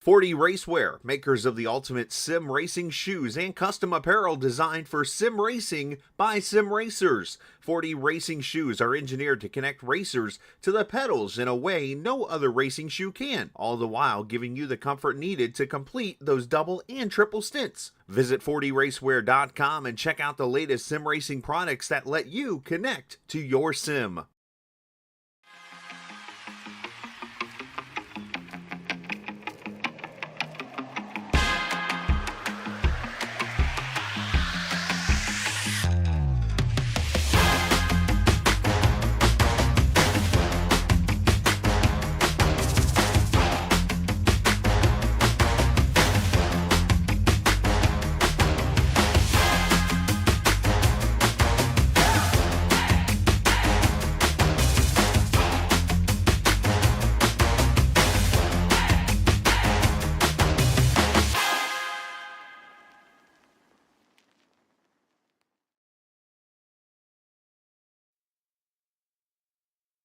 40 Racewear, makers of the ultimate sim racing shoes and custom apparel designed for sim racing by sim racers. 40 racing shoes are engineered to connect racers to the pedals in a way no other racing shoe can, all the while giving you the comfort needed to complete those double and triple stints. Visit 40racewear.com and check out the latest sim racing products that let you connect to your sim.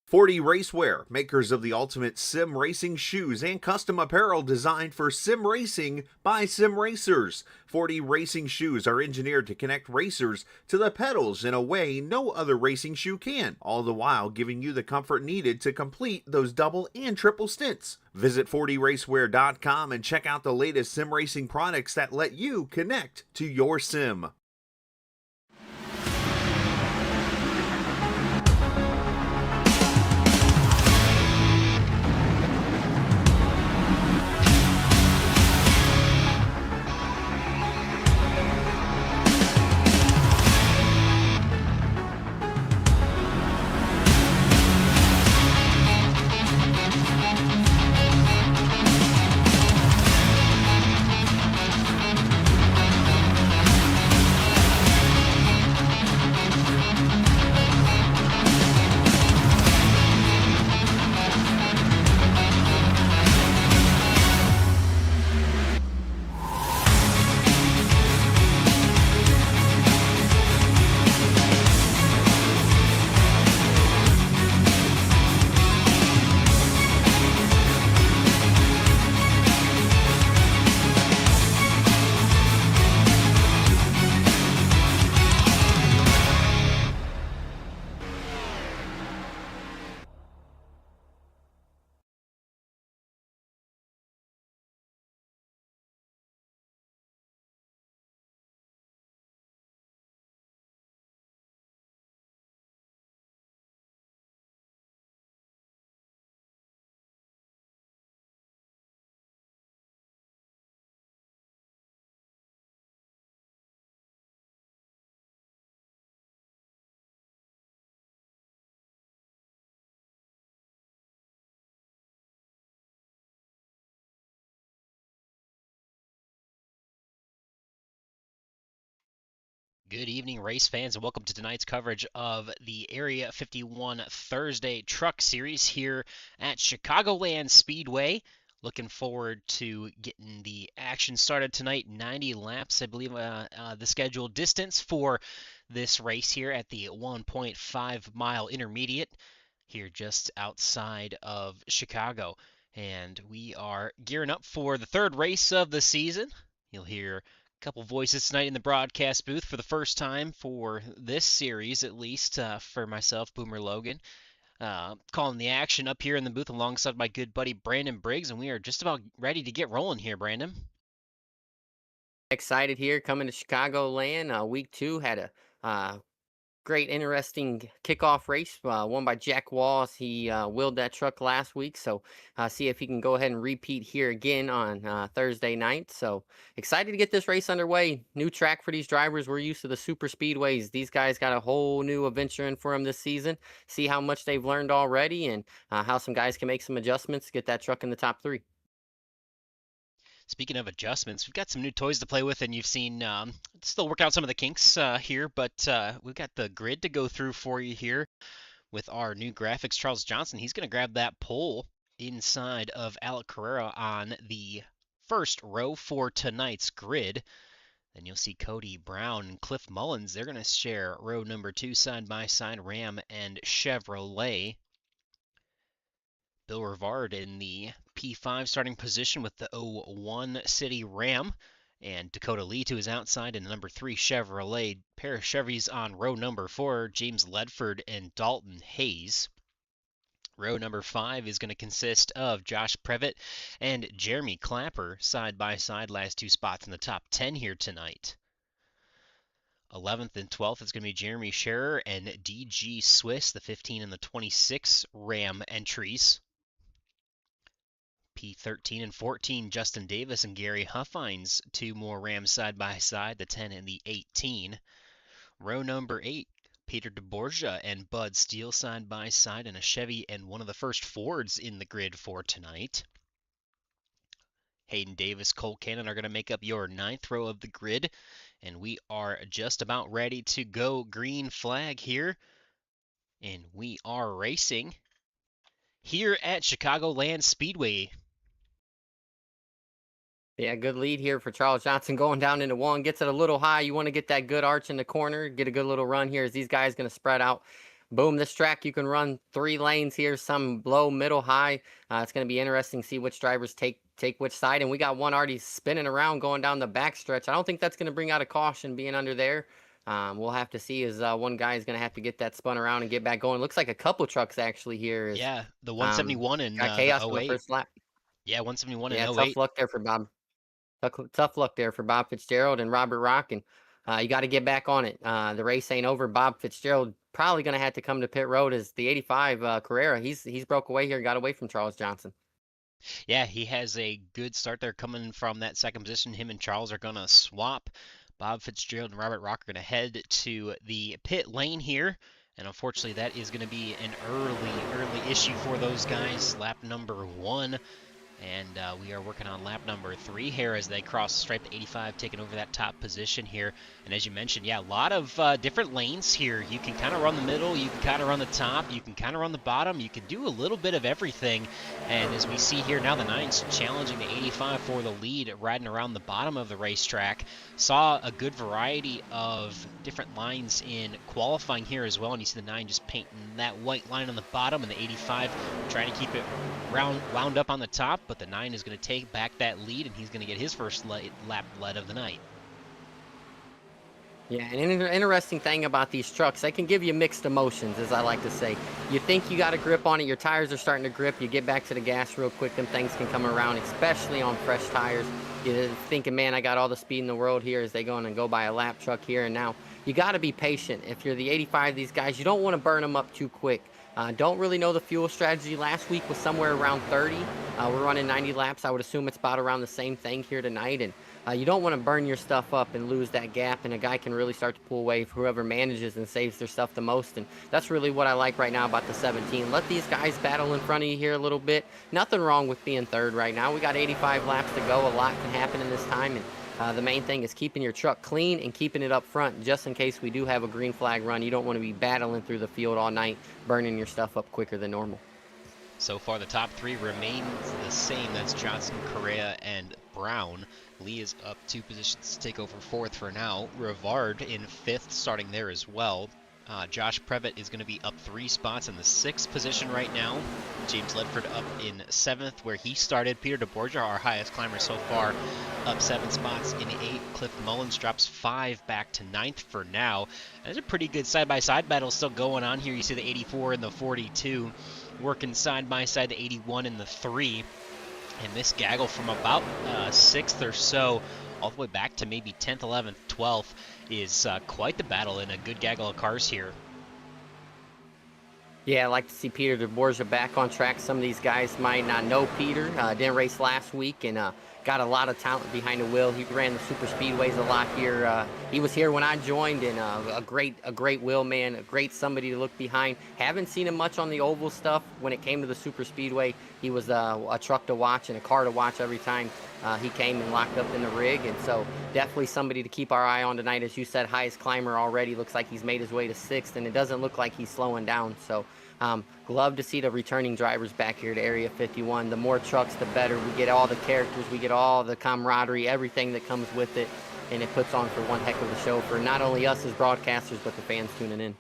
40 Racewear, makers of the ultimate sim racing shoes and custom apparel designed for sim racing by sim racers. 40 racing shoes are engineered to connect racers to the pedals in a way no other racing shoe can, all the while giving you the comfort needed to complete those double and triple stints. Visit 40racewear.com and check out the latest sim racing products that let you connect to your sim. Good evening, race fans, and welcome to tonight's coverage of the Area 51 Thursday Truck Series here at Chicagoland Speedway. Looking forward to getting the action started tonight. 90 laps, I believe, the scheduled distance for this race here at the 1.5-mile intermediate here just outside of Chicago. And we are gearing up for the third race of the season. You'll hear couple voices tonight in the broadcast booth for the first time for this series, at least for myself, Boomer Logan, calling the action up here in the booth alongside my good buddy Brandon Briggs, and we are just about ready to get rolling here, Brandon. Excited here coming to Chicagoland. Week 2 had a great, interesting kickoff race, won by Jack Walls. He willed that truck last week, so see if he can go ahead and repeat here again on Thursday night. So excited to get this race underway. New track for these drivers. We're used to the super speedways. These guys got a whole new adventure in for them this season. See how much they've learned already and how some guys can make some adjustments to get that truck in the top 3. Speaking of adjustments, we've got some new toys to play with, and you've seen still work out some of the kinks here, but we've got the grid to go through for you here with our new graphics. Charles Johnson, he's going to grab that pole inside of Alec Carrera on the first row for tonight's grid. Then you'll see Cody Brown and Cliff Mullins. They're going to share row number 2 side by side, Ram and Chevrolet. Bill Rivard in the P5 starting position with the 01 City Ram, and Dakota Lee to his outside in the number 3 Chevrolet. Pair of Chevys on row number 4, James Ledford and Dalton Hayes. Row number 5 is going to consist of Josh Previtt and Jeremy Clapper side by side, last 2 spots in the top 10 here tonight. 11th and 12th is going to be Jeremy Scherer and DG Swiss, the 15 and the 26 Ram entries. P13 and 14, Justin Davis and Gary Huffines, 2 more Rams side by side, the 10 and the 18. Row number 8, Peter DeBorgia and Bud Steele side by side in a Chevy and one of the first Fords in the grid for tonight. Hayden Davis, Cole Cannon are going to make up your 9th row of the grid, and we are just about ready to go green flag here, and we are racing here at Chicagoland Speedway. Yeah, good lead here for Charles Johnson going down into 1. Gets it a little high. You want to get that good arch in the corner, get a good little run here as these guys going to spread out. Boom, this track, you can run 3 lanes here, some low, middle, high. It's going to be interesting to see which drivers take which side. And we got one already spinning around going down the back stretch. I don't think that's going to bring out a caution being under there. We'll have to see as one guy is going to have to get that spun around and get back going. Looks like a couple trucks actually here. Yeah, the 171 and got chaos the on the 08. first lap. Yeah, 171 and Yeah, 08. tough luck there for Bob. Tough luck there for Bob Fitzgerald and Robert Rock, and you got to get back on it. The race ain't over. Bob Fitzgerald probably going to have to come to pit road as the 85 Carrera. He's broke away here, got away from Charles Johnson. Yeah, he has a good start there coming from that second position. Him and Charles are going to swap. Bob Fitzgerald and Robert Rock are going to head to the pit lane here. And unfortunately, that is going to be an early issue for those guys. Lap number 1. And we are working on lap number 3 here as they cross the stripe. The 85 taking over that top position here. And as you mentioned, yeah, a lot of different lanes here. You can kind of run the middle, you can kind of run the top, you can kind of run the bottom, you can do a little bit of everything. And as we see here now, the 9's challenging the 85 for the lead, riding around the bottom of the racetrack. Saw a good variety of different lines in qualifying here as well. And you see the 9 just painting that white line on the bottom, and the 85 trying to keep it wound up on the top. But the 9 is going to take back that lead, and he's going to get his first lap lead of the night. Yeah, and an interesting thing about these trucks, they can give you mixed emotions, as I like to say. You think you got a grip on it, your tires are starting to grip, you get back to the gas real quick, them things can come around, especially on fresh tires. You're thinking, man, I got all the speed in the world here as they go by a lap truck here, and now you got to be patient. If you're the 85 of these guys, you don't want to burn them up too quick. Don't really know the fuel strategy. Last week was somewhere around 30. We're running 90 laps. I would assume it's about around the same thing here tonight. And you don't want to burn your stuff up and lose that gap. And a guy can really start to pull away if whoever manages and saves their stuff the most. And that's really what I like right now about the 17. Let these guys battle in front of you here a little bit. Nothing wrong with being third right now. We got 85 laps to go. A lot can happen in this time. And the main thing is keeping your truck clean and keeping it up front just in case we do have a green flag run. You don't want to be battling through the field all night, burning your stuff up quicker than normal. So far, the top 3 remains the same. That's Johnson, Correa, and Brown. Lee is up 2 positions to take over 4th for now. Rivard in 5th, starting there as well. Josh Previtt is going to be up 3 spots in the 6th position right now. James Ledford up in 7th, where he started. Peter DeBorgia, our highest climber so far, up 7 spots in 8th. Cliff Mullins drops 5 back to 9th for now. There's a pretty good side-by-side battle still going on here. You see the 84 and the 42 working side-by-side, the 81 and the 3. And this gaggle from about 6th or so all the way back to maybe 10th, 11th, 12th is quite the battle in a good gaggle of cars here. Yeah, I like to see Peter DeBorgia back on track. Some of these guys might not know Peter. Didn't race last week and got a lot of talent behind the wheel. He ran the super speedways a lot here. He was here when I joined, and a great wheel man, a great somebody to look behind. Haven't seen him much on the oval stuff. When it came to the super speedway, he was a truck to watch and a car to watch every time he came and locked up in the rig. And so definitely somebody to keep our eye on tonight. As you said, highest climber already. Looks like he's made his way to 6th, and it doesn't look like he's slowing down. So love to see the returning drivers back here to Area 51. The more trucks, the better. We get all the characters, we get all the camaraderie, everything that comes with it, and it puts on for one heck of a show for not only us as broadcasters, but the fans tuning in.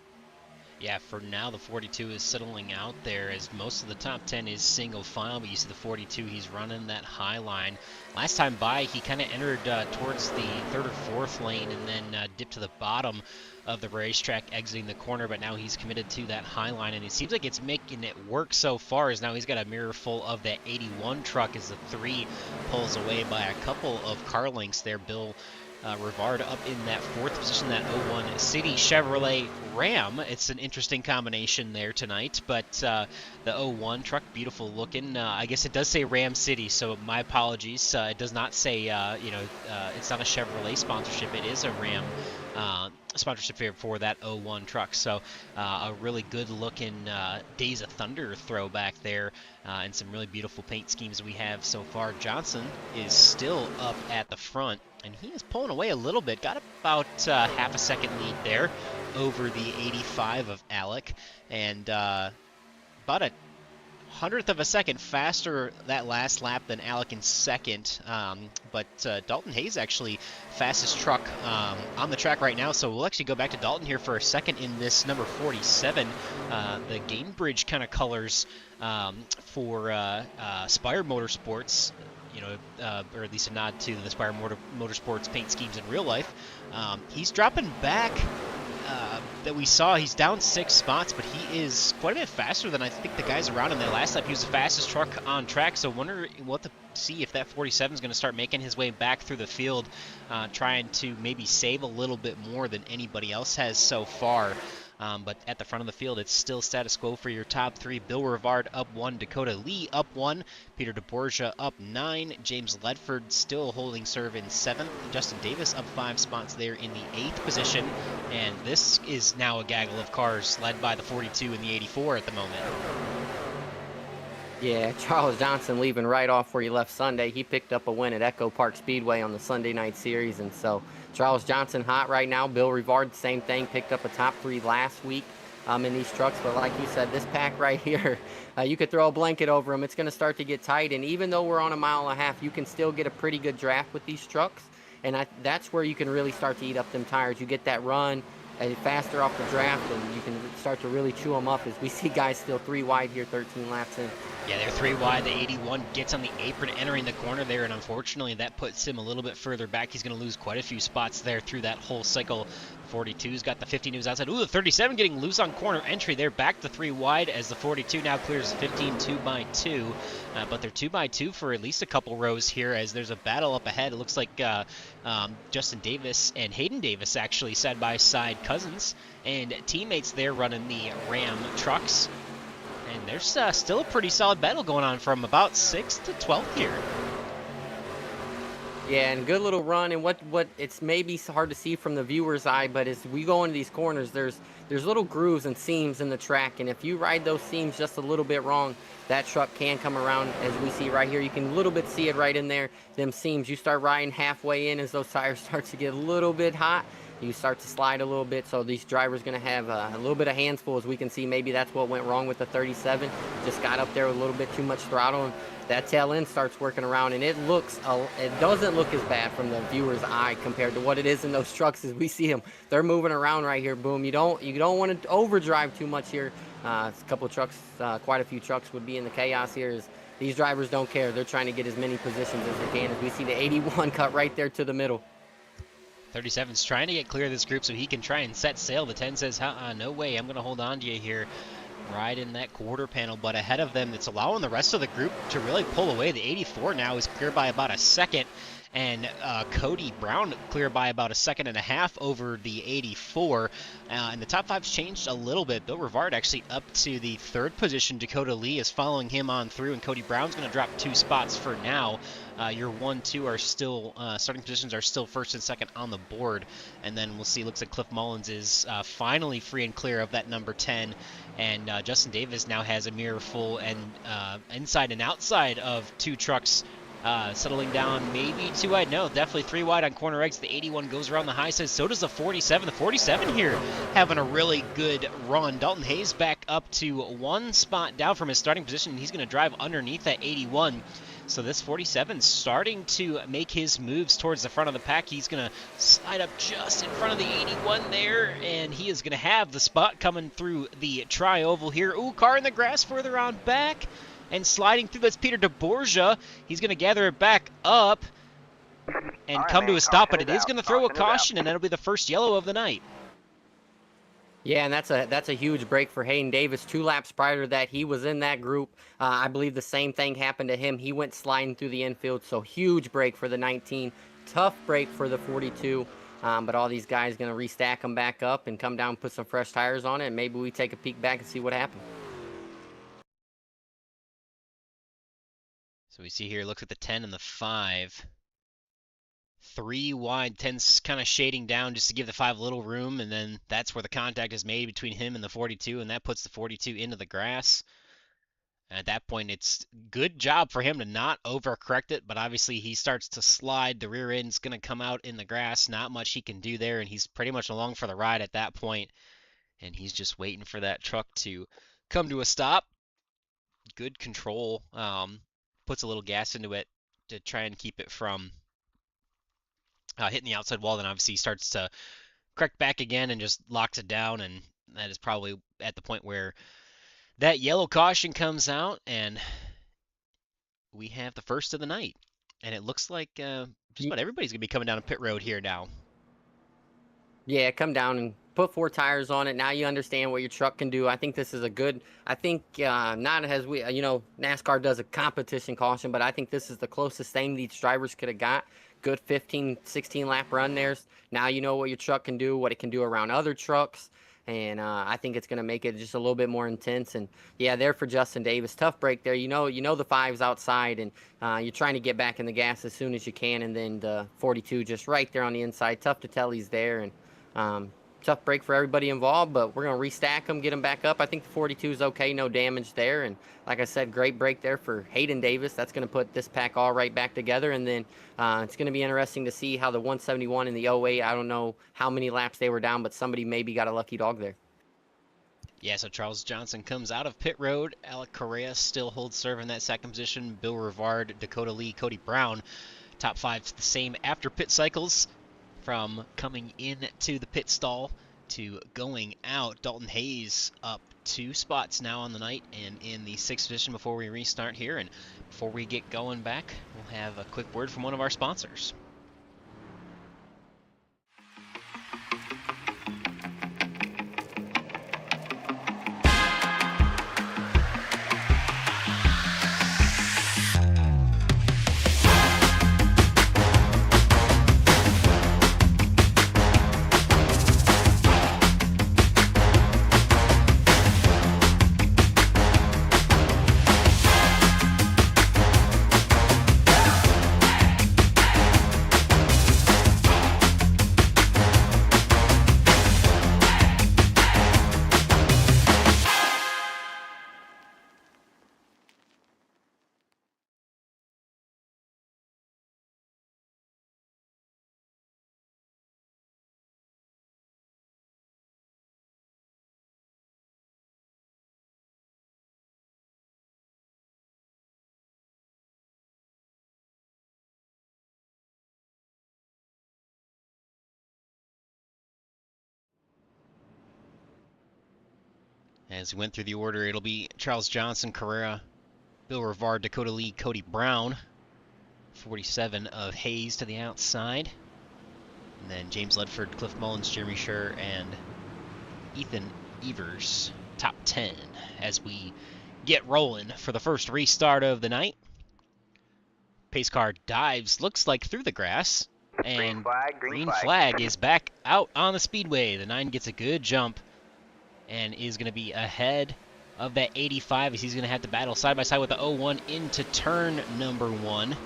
Yeah, for now the 42 is settling out there as most of the top 10 is single file, but you see the 42, he's running that high line. Last time by, he kind of entered towards the third or fourth lane and then dipped to the bottom of the racetrack exiting the corner, but now he's committed to that high line, and it seems like it's making it work so far, as now he's got a mirror full of that 81 truck as the 3 pulls away by a couple of car lengths there. Bill Rivard up in that fourth position, that 01 City Chevrolet Ram. It's an interesting combination there tonight, but the 01 truck, beautiful looking. I guess it does say Ram City, so my apologies. It does not say, it's not a Chevrolet sponsorship. It is a Ram sponsorship here for that 01 truck. So a really good looking Days of Thunder throwback there, and some really beautiful paint schemes we have so far. Johnson is still up at the front, and he is pulling away a little bit. Got about half a second lead there over the 85 of Alec, and about a hundredth of a second faster that last lap than Alec in second. But Dalton Hayes actually fastest truck on the track right now, so we'll actually go back to Dalton here for a second in this number 47. The Gainbridge kind of colors for Spire Motorsports, or at least a nod to the Spire Motorsports paint schemes in real life. He's dropping back. That we saw, he's down 6 spots, but he is quite a bit faster than I think the guys around him. That last lap, he was the fastest truck on track, so wonder what to see if that 47 is going to start making his way back through the field, trying to maybe save a little bit more than anybody else has so far. But at the front of the field, it's still status quo for your top 3. Bill Rivard up 1, Dakota Lee up 1, Peter DeBorgia up 9, James Ledford still holding serve in 7th, Justin Davis up 5 spots there in the 8th position, and this is now a gaggle of cars led by the 42 and the 84 at the moment. Yeah, Charles Johnson leaving right off where he left Sunday. He picked up a win at Echo Park Speedway on the Sunday night series, and so Charles Johnson hot right now. Bill Rivard, same thing, picked up a top 3 last week in these trucks. But like you said, this pack right here, you could throw a blanket over them. It's going to start to get tight, and even though we're on a mile and a half, you can still get a pretty good draft with these trucks, and that's where you can really start to eat up them tires. You get that run faster off the draft, and you can start to really chew them up, as we see guys still 3 wide here, 13 laps in. Yeah, they're 3 wide. The 81 gets on the apron entering the corner there, and unfortunately that puts him a little bit further back. He's going to lose quite a few spots there through that whole cycle. 42's got the 15 who's outside. Ooh, the 37 getting loose on corner entry there, back to 3 wide as the 42 now clears 15 2x2. But they're 2x2 for at least a couple rows here, as there's a battle up ahead. It looks like Justin Davis and Hayden Davis actually side by side cousins and teammates there running the Ram trucks. And there's still a pretty solid battle going on from about 6th to 12th here. Yeah, and good little run, and what it's maybe hard to see from the viewer's eye, but as we go into these corners, there's little grooves and seams in the track, and if you ride those seams just a little bit wrong, that truck can come around, as we see right here. You can a little bit see it right in there, them seams. You start riding halfway in as those tires start to get a little bit hot, you start to slide a little bit, so these drivers going to have a little bit of hands full, as we can see. Maybe that's what went wrong with the 37. Just got up there with a little bit too much throttle, and that tail end starts working around, and it doesn't look as bad from the viewer's eye compared to what it is in those trucks, as we see them. They're moving around right here. Boom. You don't want to overdrive too much here. A couple of trucks, quite a few trucks would be in the chaos here. As these drivers don't care. They're trying to get as many positions as they can, as we see the 81 cut right there to the middle. 37's trying to get clear of this group so he can try and set sail. The 10 says, no way, I'm going to hold on to you here. Right in that quarter panel, but ahead of them, it's allowing the rest of the group to really pull away. The 84 now is clear by about a second, and Cody Brown clear by about a second and a half over the 84. And the top 5's changed a little bit. Bill Rivard actually up to the 3rd position. Dakota Lee is following him on through, and Cody Brown's going to drop 2 spots for now. Your 1, 2 are still starting positions are still 1st and 2nd on the board, and then we'll see. Looks like Cliff Mullins is finally free and clear of that number 10, and Justin Davis now has a mirror full and inside and outside of 2 trucks. Settling down maybe 2 wide. No, definitely 3 wide on corner exits. The 81 goes around the high side. So does the 47. The 47 here having a really good run. Dalton Hayes back up to 1 spot down from his starting position. He's going to drive underneath that 81. So this 47 starting to make his moves towards the front of the pack. He's going to slide up just in front of the 81 there, and he is going to have the spot coming through the tri-oval here. Ooh, car in the grass further on back, and sliding through. That's Peter DeBorgia. He's going to gather it back up and come to a stop, but it is going to throw a caution, and that'll be the first yellow of the night. Yeah, and that's a huge break for Hayden Davis. 2 laps prior to that, he was in that group. I believe the same thing happened to him. He went sliding through the infield, so huge break for the 19. Tough break for the 42, but all these guys going to restack them back up and come down, put some fresh tires on it, and maybe we take a peek back and see what happened. So we see here, looks at the 10 and the 5. 3 wide, 10's kind of shading down just to give the 5 a little room, and then that's where the contact is made between him and the 42, and that puts the 42 into the grass. And at that point, it's good job for him to not overcorrect it, but obviously he starts to slide. The rear end's going to come out in the grass. Not much he can do there, and he's pretty much along for the ride at that point, and he's just waiting for that truck to come to a stop. Good control. Puts a little gas into it to try and keep it from hitting the outside wall, then obviously starts to correct back again and just locks it down, and that is probably at the point where that yellow caution comes out, and we have the first of the night. And it looks like just about everybody's going to be coming down a pit road here now. Yeah, come down and put 4 tires on it. Now you understand what your truck can do. I think this is a good, not as we, NASCAR does a competition caution, but I think this is the closest thing these drivers could have got. Good 15, 16 lap run there. Now you know what your truck can do, what it can do around other trucks. And I think it's going to make it just a little bit more intense. And yeah, there for Justin Davis, tough break there. You know the 5's outside, and you're trying to get back in the gas as soon as you can. And then the 42 just right there on the inside. Tough to tell he's there, and tough break for everybody involved. But we're going to restack them, get them back up. I think the 42 is okay, no damage there. And like I said, great break there for Hayden Davis. That's going to put this pack all right back together. And then it's going to be interesting to see how the 171 and the 08, I don't know how many laps they were down, but somebody maybe got a lucky dog there. Yeah, so Charles Johnson comes out of pit road. Alec Correa still holds serve in that second position. Bill Rivard, Dakota Lee, Cody Brown. Top 5's the same after pit cycles. From coming into the pit stall to going out, Dalton Hayes up 2 spots now on the night and in the 6th position before we restart here. And before we get going back, we'll have a quick word from one of our sponsors. As we went through the order, it'll be Charles Johnson, Carrera, Bill Rivard, Dakota Lee, Cody Brown, 47 of Hayes to the outside, and then James Ledford, Cliff Mullins, Jeremy Scher, and Ethan Evers, top 10 as we get rolling for the first restart of the night. Pace car dives, looks like through the grass, and green flag is back out on the speedway. The 9 gets a good jump and is going to be ahead of that 85 as he's going to have to battle side by side with the 01 into turn number 1.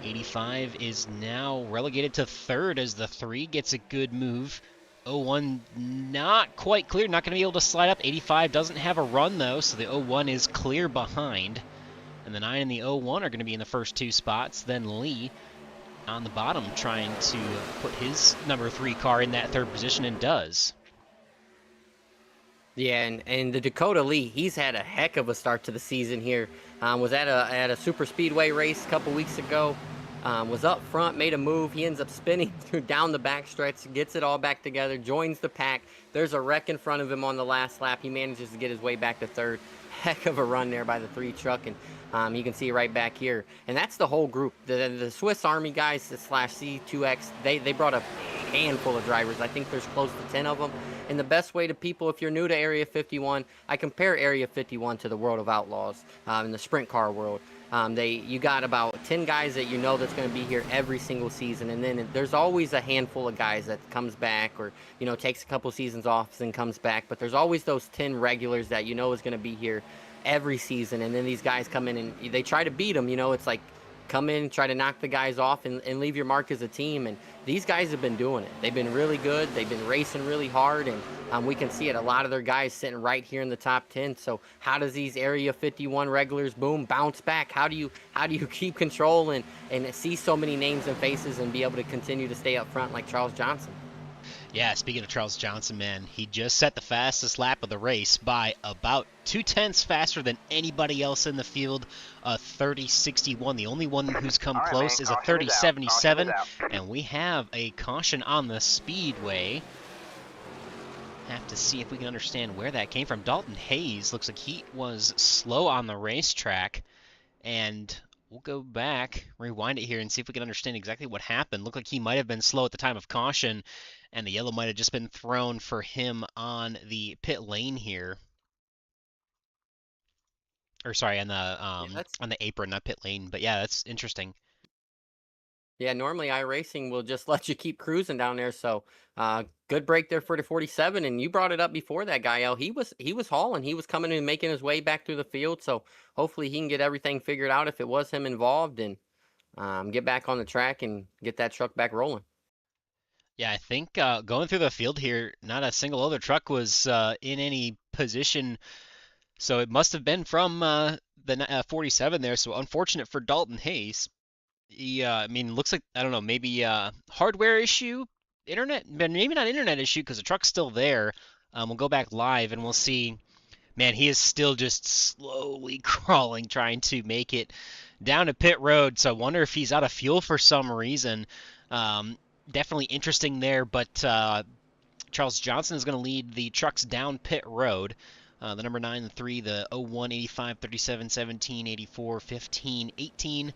85 is now relegated to 3rd as the 3 gets a good move. 01 not quite clear, not going to be able to slide up. 85 doesn't have a run though, so the 01 is clear behind. And the 9 and the 01 are going to be in the first 2 spots. Then Lee on the bottom trying to put his number 3 car in that 3rd position, and does. Yeah, and the Dakota Lee, he's had a heck of a start to the season here. Was at a super speedway race a couple weeks ago. Was up front, made a move. He ends up spinning down the backstretch, gets it all back together, joins the pack. There's a wreck in front of him on the last lap. He manages to get his way back to third. Heck of a run there by the 3 truck, and you can see right back here. And that's the whole group. The Swiss Army guys slash C2X, they brought a handful of drivers. I think there's close to 10 of them. And the best way to people, if you're new to Area 51, I compare Area 51 to the World of Outlaws in the sprint car world. You got about 10 guys that you know that's going to be here every single season, and then there's always a handful of guys that comes back or takes a couple seasons off and comes back. But there's always those 10 regulars that you know is going to be here every season, and then these guys come in and they try to beat them. It's like come in, try to knock the guys off, and leave your mark as a team. And these guys have been doing it. They've been really good. They've been racing really hard, and we can see it. A lot of their guys sitting right here in the top 10. So how does these Area 51 regulars bounce back? How do you keep control and see so many names and faces and be able to continue to stay up front like Charles Johnson? Yeah, speaking of Charles Johnson, man, he just set the fastest lap of the race by about 2/10 faster than anybody else in the field, a 30.61. The only one who's come close is a 30.77, and we have a caution on the speedway. Have to see if we can understand where that came from. Dalton Hayes looks like he was slow on the racetrack, and we'll go back, rewind it here, and see if we can understand exactly what happened. Looked like he might have been slow at the time of caution, and the yellow might have just been thrown for him on the pit lane here. Or sorry, on the apron, not pit lane. But yeah, that's interesting. Yeah, normally iRacing will just let you keep cruising down there. So good break there for the 47. And you brought it up before that guy, El. He was hauling. He was coming and making his way back through the field. So hopefully he can get everything figured out if it was him involved and get back on the track and get that truck back rolling. Yeah, I think going through the field here, not a single other truck was in any position. So it must have been from the 47 there. So unfortunate for Dalton Hayes. I mean, looks like, I don't know, maybe hardware issue, internet, maybe not internet issue because the truck's still there. We'll go back live and we'll see. Man, he is still just slowly crawling, trying to make it down to pit road. So I wonder if he's out of fuel for some reason. Definitely interesting there, but Charles Johnson is going to lead the trucks down pit road. The number 9, the 3, the 01, 85, 37, 17, 84, 15, 18,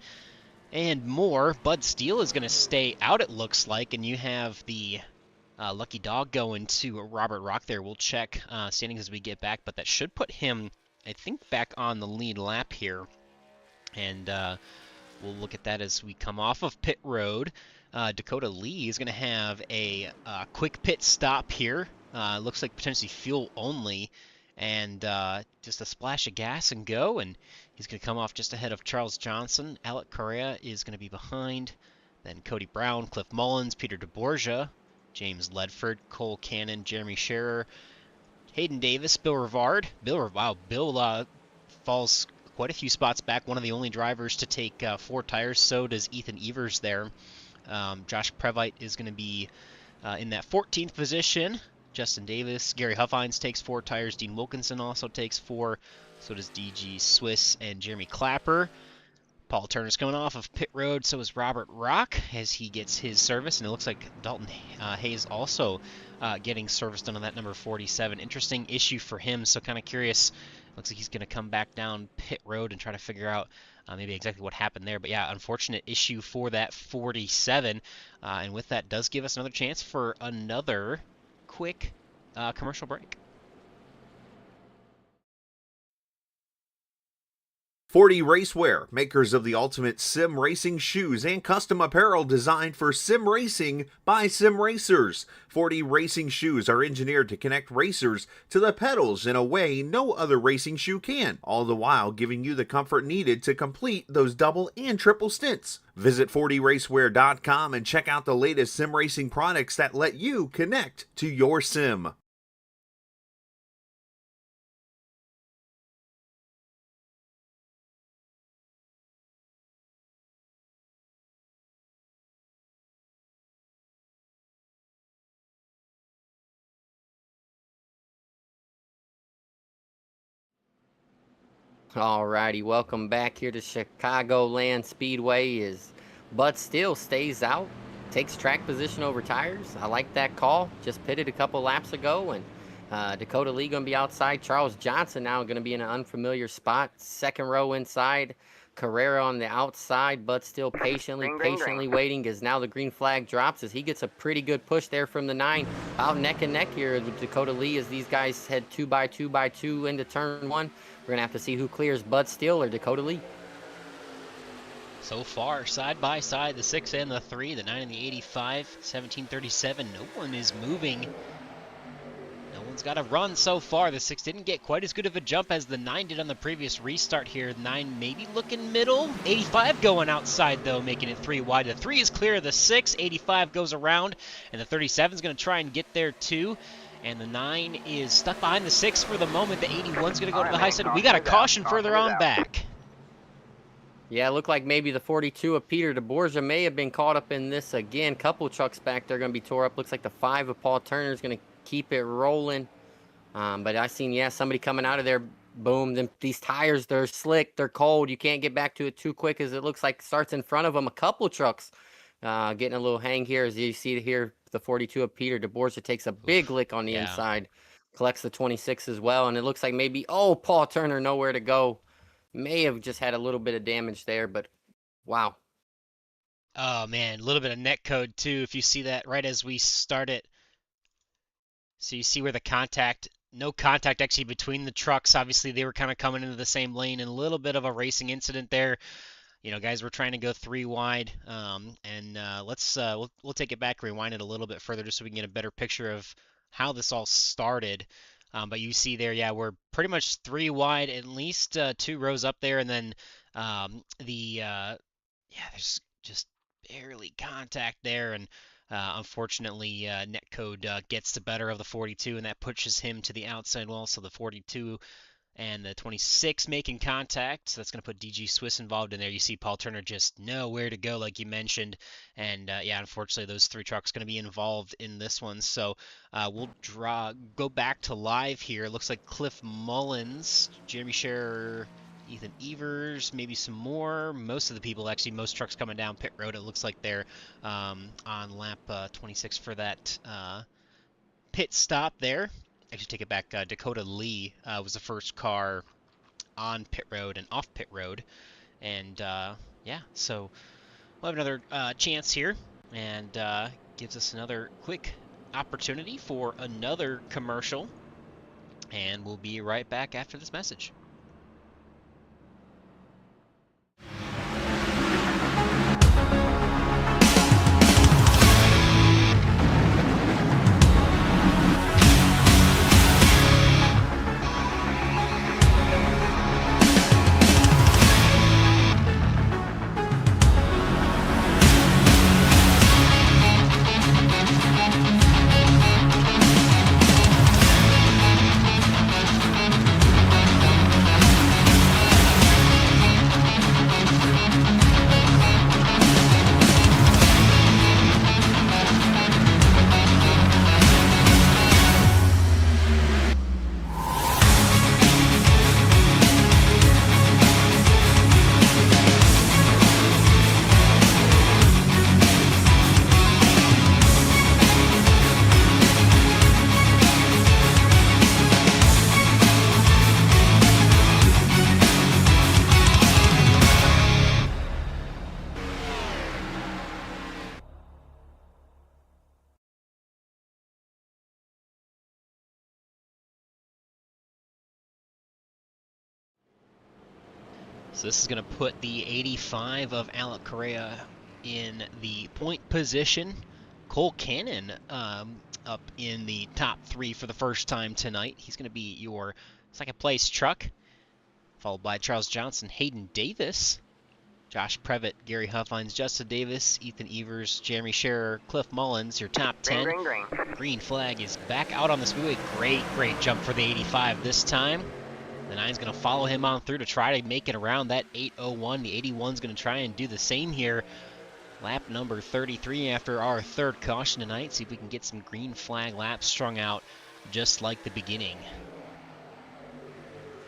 and more. Bud Steele is going to stay out, it looks like, and you have the lucky dog going to Robert Rock there. We'll check standings as we get back, but that should put him, I think, back on the lead lap here. And we'll look at that as we come off of pit road. Dakota Lee is going to have a quick pit stop here. Looks like potentially fuel only, and just a splash of gas and go. And he's going to come off just ahead of Charles Johnson. Alec Correa is going to be behind. Then Cody Brown, Cliff Mullins, Peter DeBorgia, James Ledford, Cole Cannon, Jeremy Scherer, Hayden Davis, Bill Rivard. Bill falls quite a few spots back. One of the only drivers to take 4 tires. So does Ethan Evers there. Josh Previte is going to be in that 14th position. Justin Davis, Gary Huffines takes 4 tires. Dean Wilkinson also takes 4. So does DG Swiss and Jeremy Clapper. Paul Turner's coming off of pit road. So is Robert Rock as he gets his service. And it looks like Dalton Hayes also getting service done on that number 47. Interesting issue for him. So kind of curious. Looks like he's going to come back down pit road and try to figure out maybe exactly what happened there. But yeah, unfortunate issue for that 47. And with that, does give us another chance for another quick commercial break. 40 Racewear, makers of the ultimate sim racing shoes and custom apparel designed for sim racing by sim racers. 40 racing shoes are engineered to connect racers to the pedals in a way no other racing shoe can, all the while giving you the comfort needed to complete those double and triple stints. Visit 40racewear.com and check out the latest sim racing products that let you connect to your sim. Alrighty, welcome back here to Chicagoland Speedway. Is Bud Steele stays out, takes track position over tires. I like that call. Just pitted a couple laps ago, and Dakota Lee going to be outside. Charles Johnson now going to be in an unfamiliar spot, second row inside. Carrera on the outside, but still patiently waiting as now the green flag drops as he gets a pretty good push there from the 9. Out neck and neck here with Dakota Lee as these guys head 2x2x2 into turn 1. We're going to have to see who clears Bud Steele or Dakota Lee. So far, side by side, the 6 and the 3, the 9 and the 85, 1737. No one is moving. No one's got a run so far. The 6 didn't get quite as good of a jump as the 9 did on the previous restart here. 9 maybe looking middle. 85 going outside, though, making it 3 wide. The 3 is clear of the 6. 85 goes around, and the 37 is going to try and get there, too. And the 9 is stuck behind the 6 for the moment. The 81's going to go to the high side. We got a caution further on back. Yeah, it looked like maybe the 42 of Peter DeBorgia may have been caught up in this again. Couple trucks back there going to be tore up. Looks like the 5 of Paul Turner is going to keep it rolling. But I seen, yeah, somebody coming out of there. Boom. These tires, they're slick. They're cold. You can't get back to it too quick as it looks like starts in front of them. A couple trucks getting a little hang here. As you see here, the 42 of Peter DeBorgia takes a big lick on the inside. Collects the 26 as well. And it looks like maybe, Paul Turner nowhere to go. May have just had a little bit of damage there, but wow. Oh, man, a little bit of net code, too, if you see that right as we start it. So you see where the no contact actually between the trucks. Obviously, they were kind of coming into the same lane, and a little bit of a racing incident there. You know, guys were trying to go 3 wide, we'll take it back, rewind it a little bit further just so we can get a better picture of how this all started. But you see there, yeah, we're pretty much 3 wide, at least 2 rows up there, and then there's just barely contact there, and unfortunately, netcode gets the better of the 42, and that pushes him to the outside wall. So the 42 and the 26 making contact. So that's going to put DG Swiss involved in there. You see Paul Turner just nowhere to go, like you mentioned. And unfortunately, those 3 trucks going to be involved in this one. So we'll go back to live here. It looks like Cliff Mullins, Jeremy Scherer, Ethan Evers, maybe some more. Most of the people, actually, most trucks coming down pit road. It looks like they're on lap 26 for that pit stop there. Actually, take it back. Dakota Lee was the first car on pit road and off pit road. And so we'll have another chance here, and gives us another quick opportunity for another commercial. And we'll be right back after this message. So this is going to put the 85 of Alec Correa in the point position. Cole Cannon up in the top 3 for the first time tonight. He's going to be your second place truck, followed by Charles Johnson, Hayden Davis, Josh Previtt, Gary Huffines, Justin Davis, Ethan Evers, Jeremy Scherer, Cliff Mullins, your top 10. Green flag is back out on the speedway. Great jump for the 85 this time. The 9's going to follow him on through to try to make it around that 801. The 81's going to try and do the same here. Lap number 33 after our 3rd caution tonight. See if we can get some green flag laps strung out just like the beginning.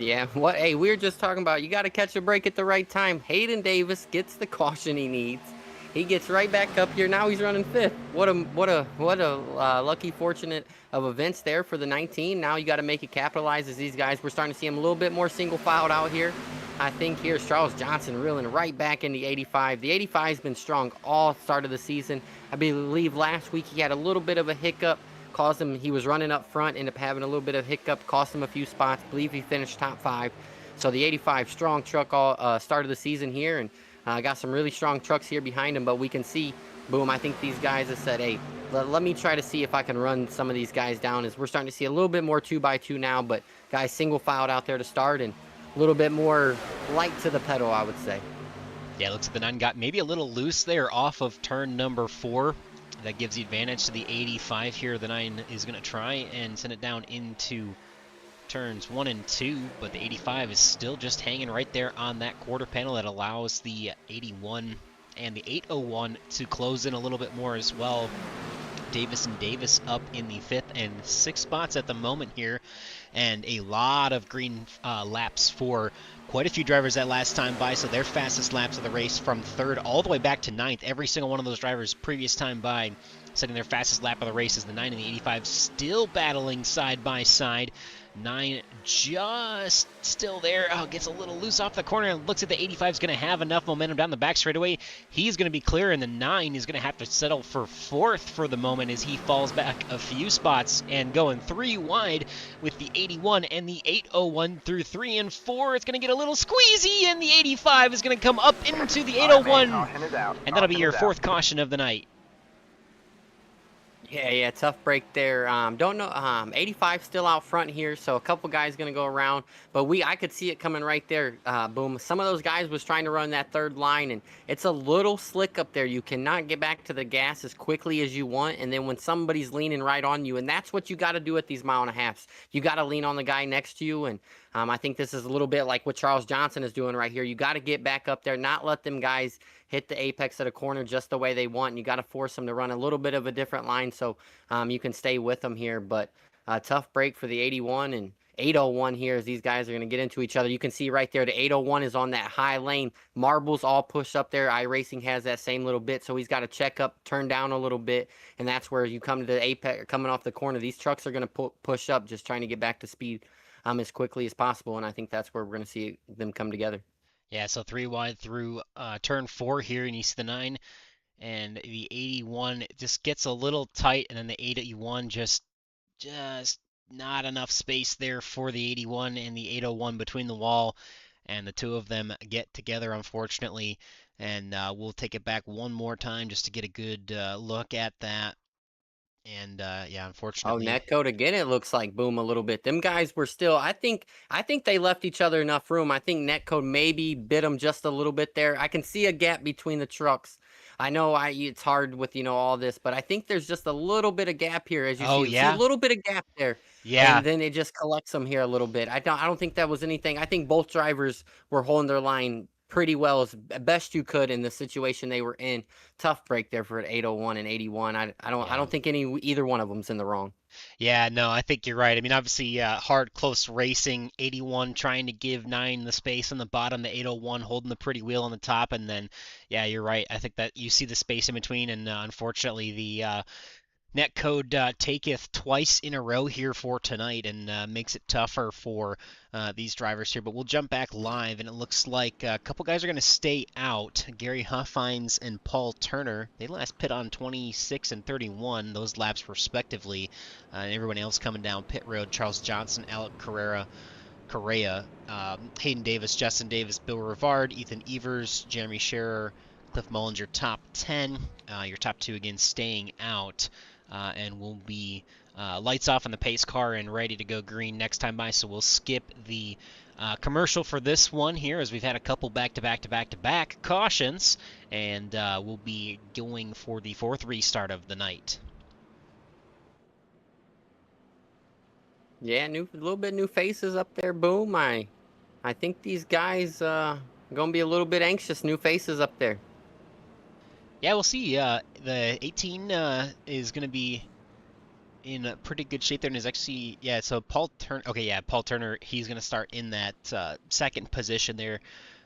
Yeah, what? Hey, we were just talking about you got to catch a break at the right time. Hayden Davis gets the caution he needs. He gets right back up here. Now he's running fifth. What a lucky, fortunate of events there for the 19. Now you got to make it capitalize as these guys. We're starting to see him a little bit more single filed out here. I think here's Charles Johnson reeling right back in the 85. The 85's been strong all start of the season. I believe last week he had a little bit of a hiccup. Caused him, he was running up front, ended up having a little bit of hiccup, cost him a few spots. Believe he finished top 5. So the 85 strong truck all start of the season here, and got some really strong trucks here behind him. But we can see, boom, I think these guys have said, hey, let me try to see if I can run some of these guys down. As we're starting to see a little bit more 2x2 now, but guys single filed out there to start and a little bit more light to the pedal, I would say. Yeah, looks like the 9 got maybe a little loose there off of turn number 4. That gives the advantage to the 85 here. The 9 is going to try and send it down into turns 1 and 2, but the 85 is still just hanging right there on that quarter panel that allows the 81 and the 801 to close in a little bit more as well. Davis and Davis up in the 5th and 6th spots at the moment here, and a lot of green laps for quite a few drivers that last time by, so their fastest laps of the race from 3rd all the way back to 9th. Every single one of those drivers previous time by setting their fastest lap of the race is the 9 and the 85 still battling side by side. 9 just still there. Oh, gets a little loose off the corner and looks at the 85 is going to have enough momentum down the back straightaway. He's going to be clear, and the 9 is going to have to settle for 4th for the moment as he falls back a few spots and going 3 wide with the 81 and the 801 through 3 and 4. It's going to get a little squeezy, and the 85 is going to come up into the 801, and that'll be your 4th caution of the night. Yeah, tough break there. Don't know. 85 still out front here, so a couple guys gonna go around, but I could see it coming right there. Boom. Some of those guys was trying to run that 3rd line, and it's a little slick up there. You cannot get back to the gas as quickly as you want, and then when somebody's leaning right on you, and that's what you got to do at these 1.5 miles. You got to lean on the guy next to you, and I think this is a little bit like what Charles Johnson is doing right here. You got to get back up there, not let them guys hit the apex of the corner just the way they want. And you got to force them to run a little bit of a different line so you can stay with them here. But tough break for the 81 and 801 here as these guys are going to get into each other. You can see right there the 801 is on that high lane. Marbles all push up there. iRacing has that same little bit, so he's got to check up, turn down a little bit, and that's where you come to the apex coming off the corner. These trucks are going to push up, just trying to get back to speed as quickly as possible, and I think that's where we're going to see them come together. Yeah, so 3 wide through turn 4 here, and you see the 9 and the 81 just gets a little tight, and then the 81 just not enough space there for the 81 and the 801 between the wall, and the two of them get together, unfortunately, and we'll take it back one more time just to get a good look at that. And yeah, unfortunately. Oh, netcode again. It looks like boom a little bit. Them guys were still. I think they left each other enough room. I think netcode maybe bit them just a little bit there. I can see a gap between the trucks. I know it's hard with all this, but I think there's just a little bit of gap here as you see a little bit of gap there. Yeah. And then it just collects them here a little bit. I don't think that was anything. I think both drivers were holding their line pretty well as best you could in the situation they were in. Tough break there for an 801 and 81. I don't think either one of them's in the wrong. Yeah, no, I think you're right. I mean, obviously, hard, close racing. 81 trying to give 9 the space on the bottom, the 801 holding the pretty wheel on the top, and then, yeah, you're right. I think that you see the space in between, and unfortunately, the netcode taketh twice in a row here for tonight and makes it tougher for these drivers here. But we'll jump back live, and it looks like a couple guys are going to stay out. Gary Huffines and Paul Turner, they last pit on 26 and 31, those laps respectively. And everyone else coming down pit road, Charles Johnson, Alec Correa, Hayden Davis, Justin Davis, Bill Rivard, Ethan Evers, Jeremy Scherer, Cliff Mullins, your top 10. Your top 2 again staying out. And we'll be lights off on the pace car and ready to go green next time by. So we'll skip the commercial for this one here, as we've had a couple back-to-back cautions, and we'll be going for the 4th restart of the night. Yeah, a little bit new faces up there. Boom. I think these guys gonna be a little bit anxious. New faces up there. Yeah, we'll see. The 18 is going to be in a pretty good shape there, and is actually, yeah, so Paul Turner, okay, yeah, Paul Turner, he's going to start in that second position there.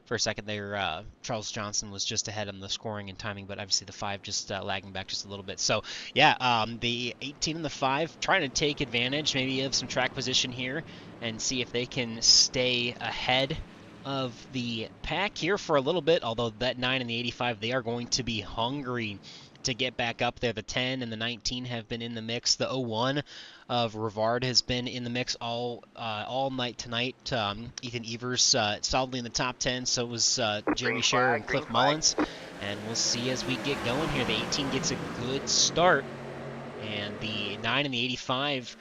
For a second there, Charles Johnson was just ahead on the scoring and timing, but obviously the 5 just lagging back just a little bit. So, yeah, the 18 and the 5 trying to take advantage maybe of some track position here and see if they can stay ahead of the pack here for a little bit, although that 9 and the 85, they are going to be hungry to get back up there. The 10 and the 19 have been in the mix. The 01 of Rivard has been in the mix all night tonight. Ethan Evers solidly in the top 10. So was Jeremy Scherer and Cliff Mullins. And we'll see as we get going here. The 18 gets a good start. And the 9 and the 85,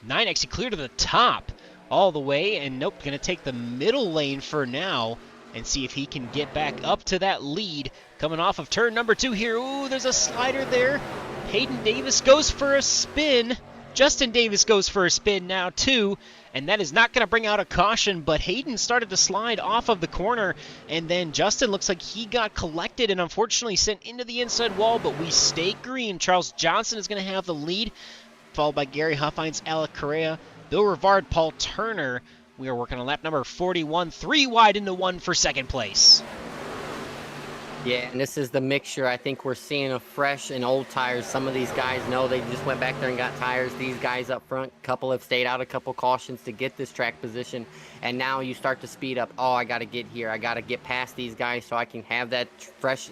9 actually clear to the top all the way. And nope, going to take the middle lane for now and see if he can get back up to that lead. Coming off of turn number 2 here. Ooh, there's a slider there. Hayden Davis goes for a spin. Justin Davis goes for a spin now too, and that is not going to bring out a caution, but Hayden started to slide off of the corner, and then Justin looks like he got collected and unfortunately sent into the inside wall, but we stay green. Charles Johnson is going to have the lead, followed by Gary Huffines, Alec Correa, Bill Rivard, Paul Turner. We are working on lap number 41, 3 wide into 1 for second place. Yeah, and this is the mixture. I think we're seeing of fresh and old tires. Some of these guys know they just went back there and got tires. These guys up front, a couple have stayed out, a couple cautions to get this track position. And now you start to speed up. Oh, I got to get here. I got to get past these guys so I can have that fresh,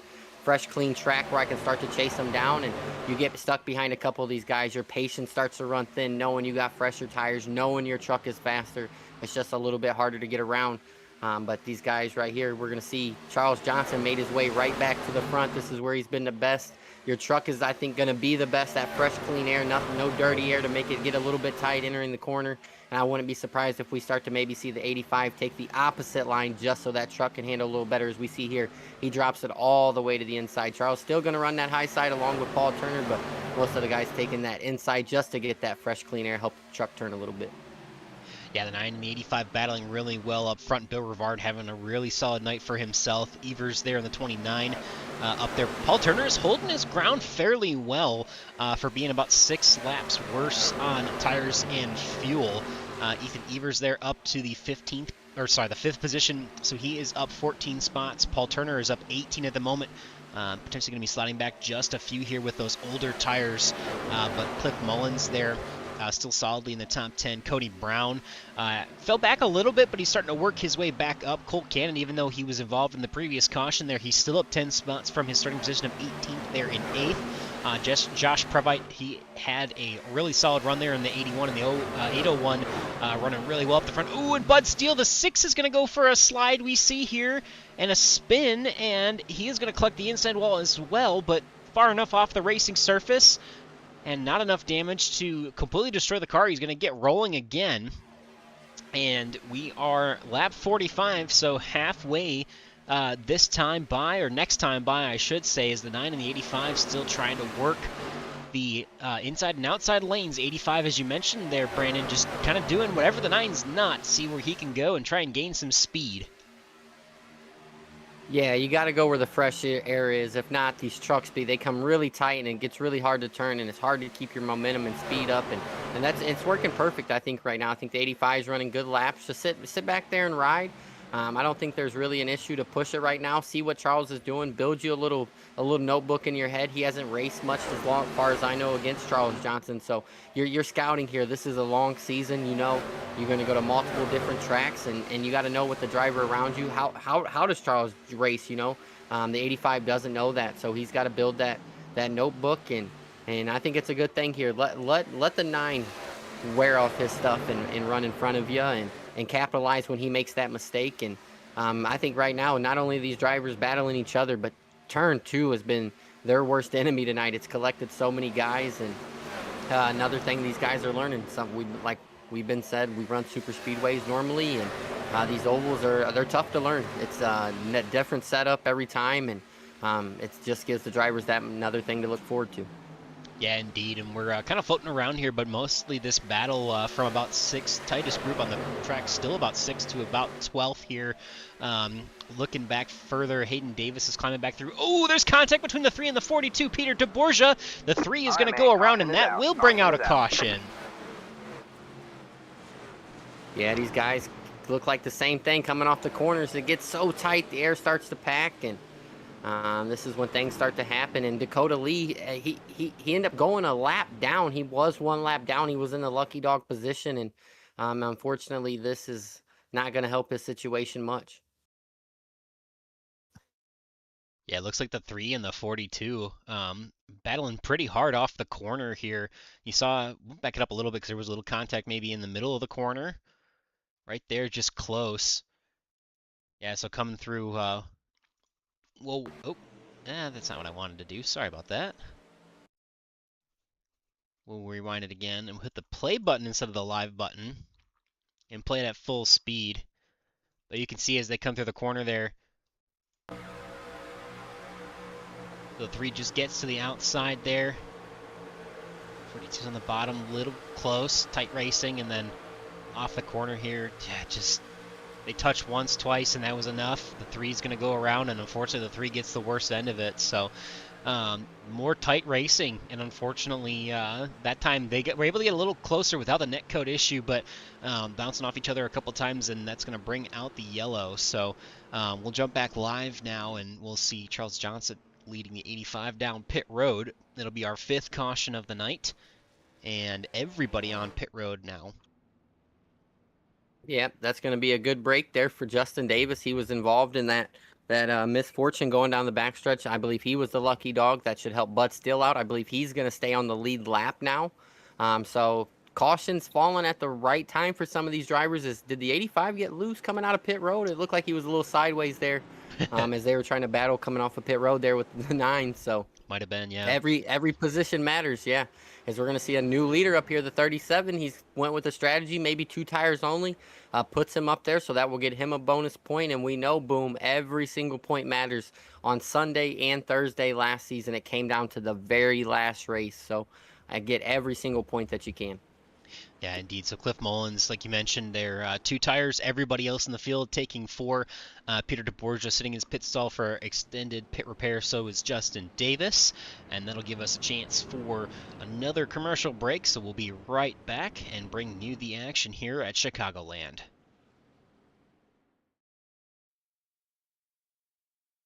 clean track where I can start to chase them down. And you get stuck behind a couple of these guys. Your patience starts to run thin, knowing you got fresher tires, knowing your truck is faster. It's just a little bit harder to get around. But these guys right here, we're going to see Charles Johnson made his way right back to the front. This is where he's been the best. Your truck is, I think, going to be the best. That fresh, clean air, nothing, no dirty air to make it get a little bit tight entering the corner. And I wouldn't be surprised if we start to maybe see the 85 take the opposite line just so that truck can handle a little better. As we see here, he drops it all the way to the inside. Charles still going to run that high side along with Paul Turner, but most of the guys taking that inside just to get that fresh, clean air, help the truck turn a little bit. Yeah, the 9 and the 85 battling really well up front. Bill Rivard having a really solid night for himself. Evers there in the 29 up there. Paul Turner is holding his ground fairly well for being about 6 laps worse on tires and fuel. Ethan Evers there up to the 5th position, so he is up 14 spots. Paul Turner is up 18 at the moment. Potentially going to be sliding back just a few here with those older tires, but Cliff Mullins there still solidly in the top 10. Cody Brown fell back a little bit, but he's starting to work his way back up. Colt Cannon, even though he was involved in the previous caution there, he's still up 10 spots from his starting position of 18th there in 8th. Josh Previte, he had a really solid run there in the 81 and the 801, running really well up the front. Ooh, and Bud Steele, the 6 is going to go for a slide we see here, and a spin, and he is going to collect the inside wall as well, but far enough off the racing surface and not enough damage to completely destroy the car. He's going to get rolling again. And we are lap 45, so halfway this time by, or next time by, I should say, is the 9 and the 85 still trying to work the inside and outside lanes. 85, as you mentioned there, Brandon, just kind of doing whatever the 9's not, see where he can go and try and gain some speed. Yeah, you got to go where the fresh air is. If not, these trucks, they come really tight and it gets really hard to turn, and it's hard to keep your momentum and speed up. And it's working perfect, I think, right now. I think the 85 is running good laps. Just sit back there and ride. I don't think there's really an issue to push it right now. See what Charles is doing. Build you a little notebook in your head. He hasn't raced much as far as I know against Charles Johnson. So you're scouting here. This is a long season. You know you're going to go to multiple different tracks, and you got to know with the driver around you. How does Charles race? You know, the 85 doesn't know that, so he's got to build that notebook, and I think it's a good thing here. Let the 9 wear off his stuff and run in front of you and capitalize when he makes that mistake. And I think right now, not only these drivers battling each other, but turn 2 has been their worst enemy tonight. It's collected so many guys, and another thing these guys are learning. Like we've been said, we run super speedways normally, and these ovals they're tough to learn. It's a different setup every time, and it just gives the drivers that another thing to look forward to. Yeah, indeed, and we're kind of floating around here, but mostly this battle from about 6th, tightest group on the track, still about 6th to about 12th here. Looking back further, Hayden Davis is climbing back through. Oh, there's contact between the 3 and the 42, Peter DeBorgia. The 3 is going to go around, and that will bring out a caution. Yeah, these guys look like the same thing coming off the corners. It gets so tight, the air starts to pack, and this is when things start to happen. And Dakota Lee, he ended up going a lap down. He was 1 lap down. He was in the lucky dog position, and unfortunately, this is not going to help his situation much. Yeah, it looks like the 3 and the 42 battling pretty hard off the corner here. You saw, we'll back it up a little bit because there was a little contact maybe in the middle of the corner. Right there, just close. Yeah, so coming through, whoa, oh, that's not what I wanted to do. Sorry about that. We'll rewind it again and hit the play button instead of the live button and play it at full speed. But you can see as they come through the corner there, the 3 just gets to the outside there. 42's on the bottom, little close, tight racing, and then off the corner here, yeah, just they touch once, twice, and that was enough. The 3's going to go around, and unfortunately the 3 gets the worst end of it. So more tight racing, and unfortunately that time they were able to get a little closer without the netcode issue, but bouncing off each other a couple times, and that's going to bring out the yellow. So we'll jump back live now, and we'll see Charles Johnson leading the 85 down pit road. It'll be our 5th caution of the night, and everybody on pit road now. Yeah, that's going to be a good break there for Justin Davis. He was involved in that misfortune going down the backstretch. I believe he was the lucky dog. That should help Bud Steele out. I believe he's going to stay on the lead lap now. So caution's falling at the right time for some of these drivers. Did the 85 get loose coming out of pit road? It looked like he was a little sideways there as they were trying to battle coming off of pit road there with the 9. So might have been, yeah. Every position matters, yeah. As we're going to see a new leader up here, the 37. He's went with a strategy, maybe 2 tires only, puts him up there, so that will get him a bonus point. And we know, boom, every single point matters. On Sunday and Thursday last season, it came down to the very last race. So I get every single point that you can. Yeah, indeed. So Cliff Mullins, like you mentioned, they're 2 tires. Everybody else in the field taking 4. Peter DeBorgia sitting in his pit stall for extended pit repair. So is Justin Davis. And that'll give us a chance for another commercial break. So we'll be right back and bring you the action here at Chicagoland.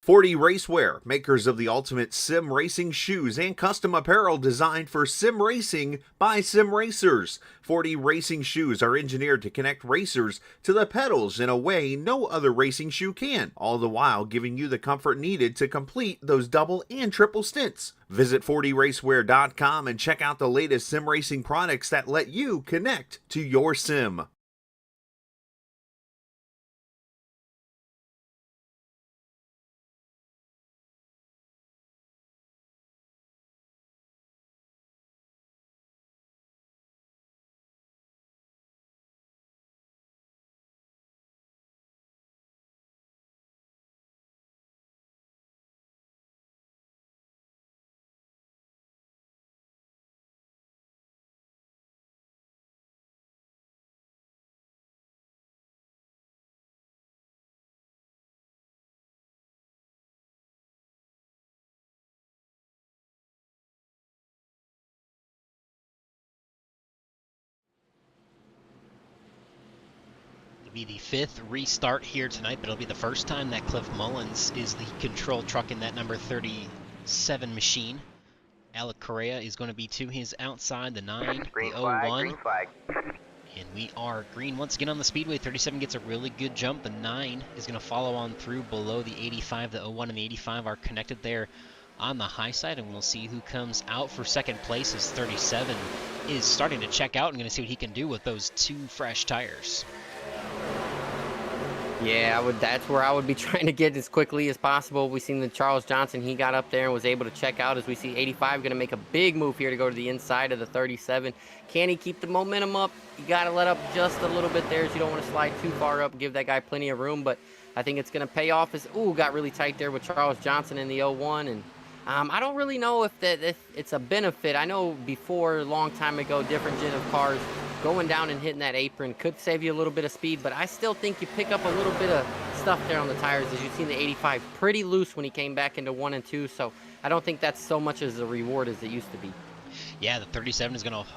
40 Racewear, makers of the ultimate sim racing shoes and custom apparel designed for sim racing by sim racers. 40 racing shoes are engineered to connect racers to the pedals in a way no other racing shoe can, all the while giving you the comfort needed to complete those double and triple stints. Visit 40racewear.com and check out the latest sim racing products that let you connect to your sim. Be the 5th restart here tonight, but it'll be the first time that Cliff Mullins is the control truck in that number 37 machine. Alec Correa is going to be to his outside, the 9, green the flag, 01. green flag. And we are green once again on the speedway. 37 gets a really good jump. The 9 is going to follow on through below the 85. The 01 and the 85 are connected there on the high side, and we'll see who comes out for second place as 37 is starting to check out and going to see what he can do with those 2 fresh tires. Yeah, that's where I would be trying to get as quickly as possible. We've seen the Charles Johnson, he got up there and was able to check out. As we see 85 going to make a big move here to go to the inside of the 37. Can he keep the momentum up? You got to let up just a little bit there, as you don't want to slide too far up, give that guy plenty of room. But I think it's going to pay off. Got really tight there with Charles Johnson in the 01, and I don't really know if it's a benefit. I know before, a long time ago, different gen of cars, going down and hitting that apron could save you a little bit of speed, but I still think you pick up a little bit of stuff there on the tires. As you've seen, the 85 pretty loose when he came back into 1 and 2, so I don't think that's so much as a reward as it used to be. Yeah, the 37 is going to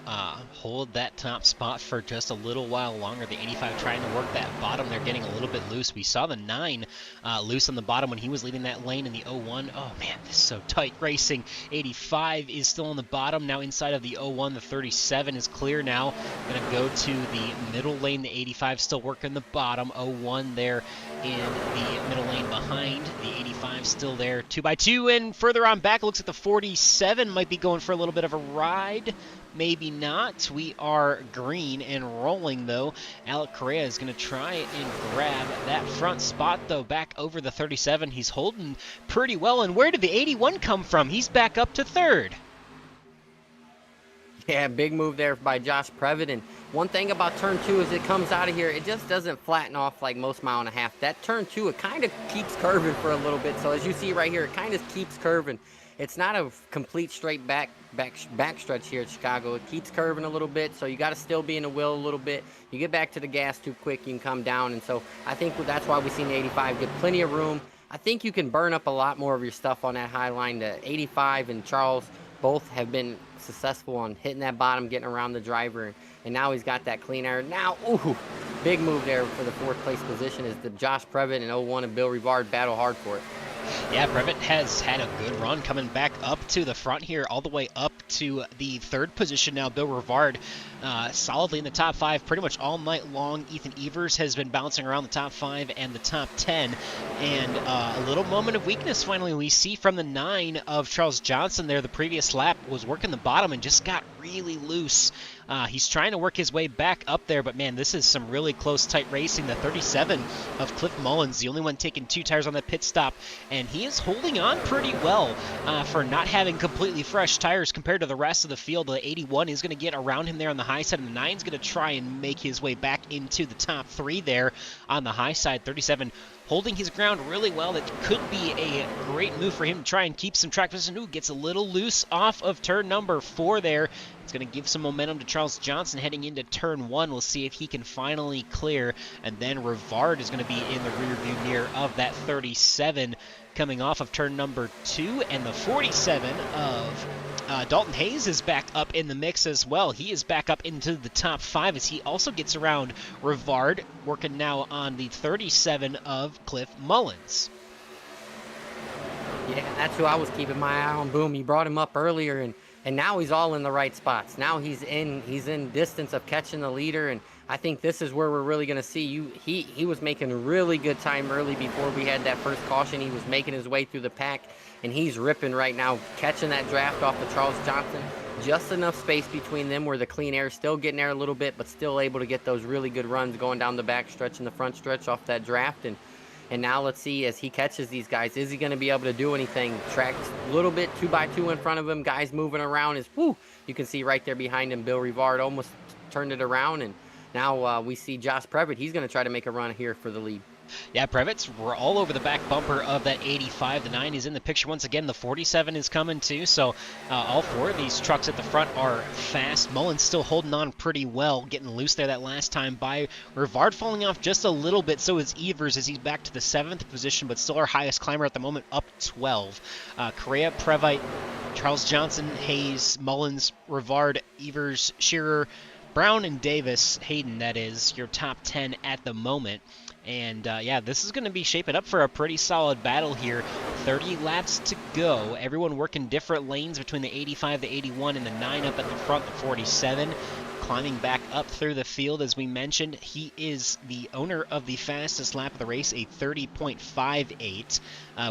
hold that top spot for just a little while longer. The 85 trying to work that bottom. They're getting a little bit loose. We saw the 9 loose on the bottom when he was leading that lane in the 01. Oh, man, this is so tight racing. 85 is still on the bottom. Now inside of the 01, the 37 is clear now. Going to go to the middle lane. The 85 still working the bottom. 01 there in the middle lane behind. The 85 still there. 2x2, and further on back, it looks like the 47 might be going for a little bit of a ride. Maybe not. We are green and rolling, though. Alec Correa is going to try and grab that front spot, though, back over the 37. He's holding pretty well. And where did the 81 come from? He's back up to third. Yeah, big move there by Josh Previtt. And one thing about turn 2 is it comes out of here, it just doesn't flatten off like most 1.5 miles. That turn 2, it kind of keeps curving for a little bit. So as you see right here, it kind of keeps curving. It's not a complete straight back stretch here at Chicago. It keeps curving a little bit, so you got to still be in the wheel a little bit. You get back to the gas too quick, you can come down. And so I think that's why we seen the 85 get plenty of room. I think you can burn up a lot more of your stuff on that high line. The 85 and Charles both have been successful on hitting that bottom, getting around the driver, and now he's got that clean air. Now, ooh, big move there for the 4th place position is the Josh Previtt and 01 and Bill Rivard battle hard for it. Yeah, Previtt has had a good run coming back up to the front here, all the way up to the 3rd position now. Bill Rivard solidly in the top 5 pretty much all night long. Ethan Evers has been bouncing around the top 5 and the top 10. And a little moment of weakness finally we see from the 9 of Charles Johnson there. The previous lap was working the bottom and just got really loose. He's trying to work his way back up there, but man, this is some really close, tight racing. The 37 of Cliff Mullins, the only one taking 2 tires on that pit stop, and he is holding on pretty well for not having completely fresh tires compared to the rest of the field. The 81 is going to get around him there on the high side, and the 9 is going to try and make his way back into the top 3 there on the high side. 37 holding his ground really well. That could be a great move for him to try and keep some track position. Ooh, gets a little loose off of turn number 4 there. It's going to give some momentum to Charles Johnson heading into turn 1. We'll see if he can finally clear. And then Rivard is going to be in the rear view mirror of that 37 coming off of turn number 2. And the 47 of Dalton Hayes is back up in the mix as well. He is back up into the top 5 as he also gets around Rivard, working now on the 37 of Cliff Mullins. Yeah, that's who I was keeping my eye on. Boom, he brought him up earlier, and now he's all in the right spots. Now he's in distance of catching the leader, and I think this is where we're really going to see you. He was making really good time early before we had that first caution. He was making his way through the pack, and he's ripping right now, catching that draft off of Charles Johnson. Just enough space between them where the clean air is still getting there a little bit, but still able to get those really good runs going down the back stretch and the front stretch off that draft. And now let's see, as he catches these guys, is he going to be able to do anything? Tracks a little bit, 2x2 in front of him, guys moving around. You can see right there behind him, Bill Rivard almost turned it around, and now we see Josh Previtt. He's going to try to make a run here for the lead. Yeah, Previtt's we're all over the back bumper of that 85. The 9 is in the picture once again. The 47 is coming too. So all 4 of these trucks at the front are fast. Mullins still holding on pretty well, getting loose there that last time by Rivard falling off just a little bit. So is Evers as he's back to the 7th position, but still our highest climber at the moment, up 12. Correa, Previtt, Charles Johnson, Hayes, Mullins, Rivard, Evers, Shearer, Brown, and Davis. Hayden, that is your top 10 at the moment. And yeah, this is going to be shaping up for a pretty solid battle here. 30 laps to go. Everyone working different lanes between the 85, the 81, and the 9 up at the front, the 47. Climbing back up through the field, as we mentioned, he is the owner of the fastest lap of the race, a 30.58.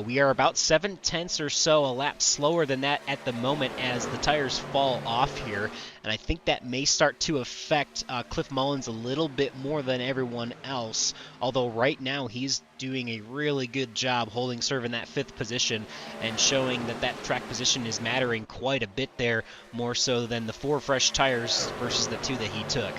We are about 7/10 or so a lap slower than that at the moment as the tires fall off here. And I think that may start to affect Cliff Mullins a little bit more than everyone else. Although right now he's doing a really good job holding serve in that 5th position and showing that that track position is mattering quite a bit there, more so than the 4 fresh tires versus the 2 that he took.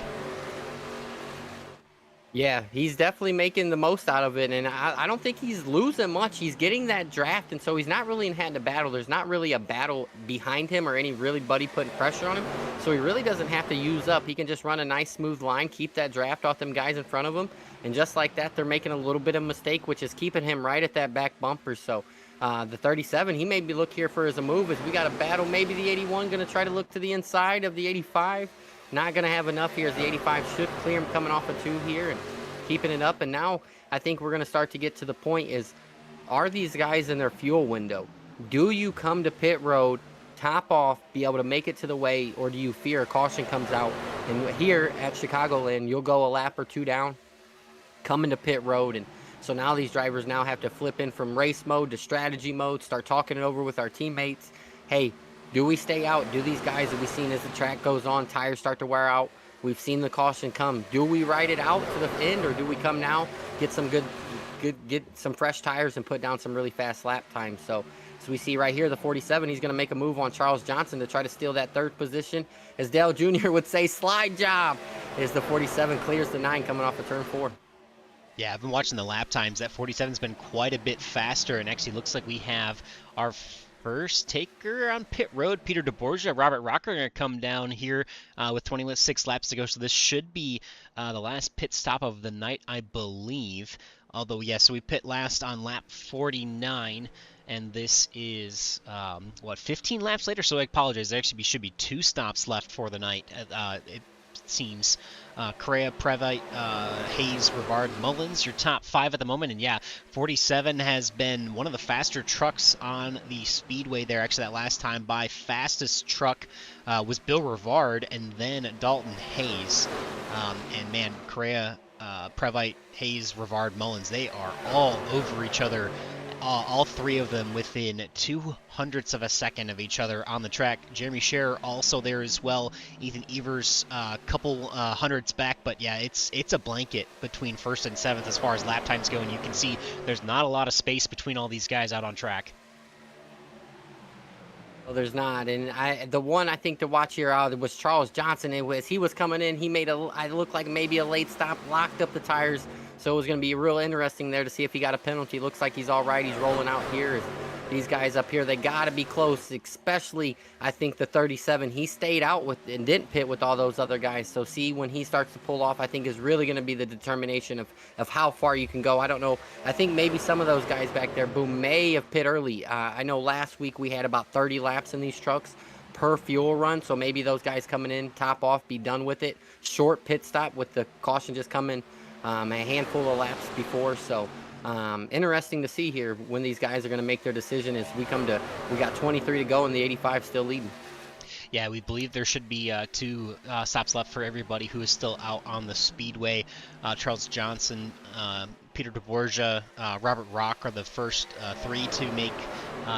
Yeah, he's definitely making the most out of it, and I don't think he's losing much. He's getting that draft, and so he's not really in hand to battle. There's not really a battle behind him or any really buddy putting pressure on him, so he really doesn't have to use up. He can just run a nice smooth line, keep that draft off them guys in front of him, and just like that, they're making a little bit of mistake, which is keeping him right at that back bumper. So the 37, he may be look here for as a move as we got a battle. Maybe the 81 going to try to look to the inside of the 85. Not going to have enough here as the 85 should clear him coming off a 2 here and keeping it up. And now I think we're going to start to get to the point is, are these guys in their fuel window? Do you come to pit road, top off, be able to make it to the way, or do you fear a caution comes out? And here at Chicagoland, you'll go a lap or 2 down, come into pit road. And so now these drivers now have to flip in from race mode to strategy mode, start talking it over with our teammates. Hey, do we stay out? Do these guys that we've seen as the track goes on, tires start to wear out? We've seen the caution come. Do we ride it out to the end, or do we come now, get some get some fresh tires and put down some really fast lap times? So we see right here the 47, he's going to make a move on Charles Johnson to try to steal that 3rd position. As Dale Jr. would say, slide job, as the 47 clears the 9 coming off of turn 4. Yeah, I've been watching the lap times. That 47's been quite a bit faster, and actually looks like we have our first taker on pit road. Peter DeBorgia, Robert Rocker are going to come down here with 26 laps to go. So this should be the last pit stop of the night, I believe. Although, yeah, so we pit last on lap 49, and this is, 15 laps later? So I apologize. There actually should be 2 stops left for the night. It seems. Correa, Previte, Hayes, Rivard, Mullins, your top 5 at the moment. And yeah, 47 has been one of the faster trucks on the speedway there. Actually, that last time by, fastest truck was Bill Rivard and then Dalton Hayes. And man, Correa, Previte, Hayes, Rivard, Mullins, they are all over each other. All 3 of them within 0.02 of a second of each other on the track. Jeremy Scherer also there as well. Ethan Evers a couple hundreds back, but yeah, it's a blanket between 1st and 7th as far as lap times go, and you can see there's not a lot of space between all these guys out on track. Well, there's not, and the one I think to watch here was Charles Johnson. He was coming in, he made I looked like maybe a late stop, locked up the tires. So it was going to be real interesting there to see if he got a penalty. Looks like he's all right. He's rolling out here. These guys up here, they got to be close, especially, I think, the 37. He stayed out with and didn't pit with all those other guys. So see, when he starts to pull off, I think is really going to be the determination of how far you can go. I don't know. I think maybe some of those guys back there, Boom, may have pit early. I know last week we had about 30 laps in these trucks per fuel run. So maybe those guys coming in, top off, be done with it. Short pit stop with the caution just coming. A handful of laps before, so interesting to see here when these guys are going to make their decision as we got 23 to go and the 85 still leading. Yeah, we believe there should be 2 stops left for everybody who is still out on the speedway. Charles Johnson, Peter DeBorgia, Robert Rock are the first 3 to make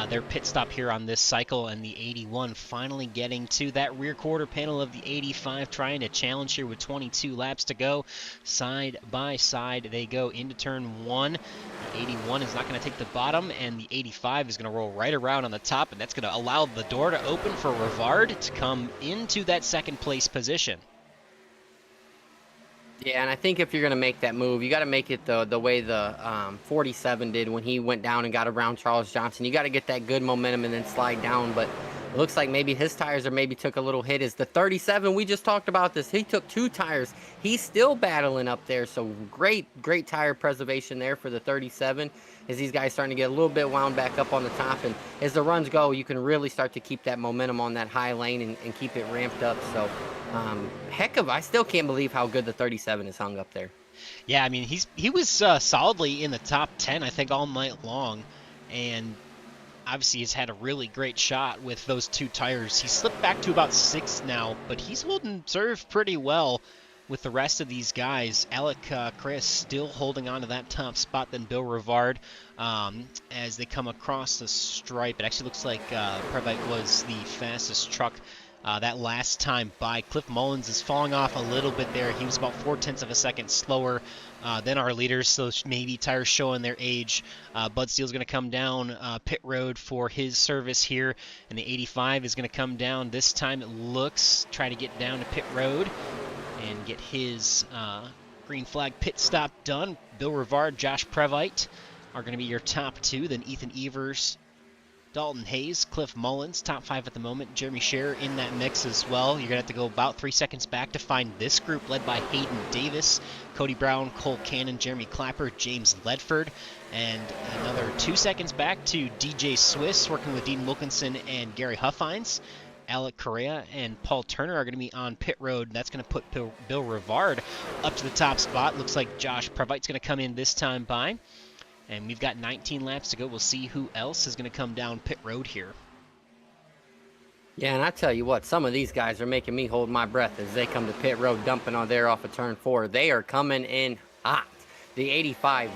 their pit stop here on this cycle, and the 81 finally getting to that rear quarter panel of the 85, trying to challenge here with 22 laps to go. Side by side they go into turn 1. The 81 is not going to take the bottom, and the 85 is going to roll right around on the top, and that's going to allow the door to open for Rivard to come into that 2nd place position. Yeah, and I think if you're going to make that move, you got to make it the way the 47 did when he went down and got around Charles Johnson. You got to get that good momentum and then slide down, but it looks like maybe his tires maybe took a little hit. As the 37, we just talked about this, he took 2 tires. He's still battling up there, so great tire preservation there for the 37 as these guys starting to get a little bit wound back up on the top. And as the runs go, you can really start to keep that momentum on that high lane and keep it ramped up. So I still can't believe how good the 37 is hung up there. Yeah, I mean, he was solidly in the top 10, I think, all night long, and obviously he's had a really great shot with those 2 tires. He slipped back to about 6th now, but he's holding serve pretty well with the rest of these guys. Alec Chris still holding on to that top spot than Bill Rivard as they come across the stripe. It actually looks like Previte was the fastest truck that last time by. Cliff Mullins is falling off a little bit there. He was about 0.4 of a second slower than our leaders, so maybe tires showing their age. Bud Steele's going to come down pit road for his service here, and the 85 is going to come down. This time it looks, try to get down to pit road and get his Green flag pit stop done. Bill Rivard, Josh Previte are going to be your top 2. Then Ethan Evers, Dalton Hayes, Cliff Mullins, top 5 at the moment. Jeremy Scherer in that mix as well. You're going to have to go about 3 seconds back to find this group led by Hayden Davis, Cody Brown, Cole Cannon, Jeremy Clapper, James Ledford, and another 2 seconds back to DJ Swiss working with Dean Wilkinson and Gary Huffines. Alec Correa and Paul Turner are going to be on pit road. That's going to put Bill Rivard up to the top spot. Looks like Josh Previte's going to come in this time by. And we've got 19 laps to go. We'll see who else is going to come down pit road here. Yeah, and I tell you what, some of these guys are making me hold my breath as they come to pit road dumping on there off of turn 4. They are coming in hot. The 85,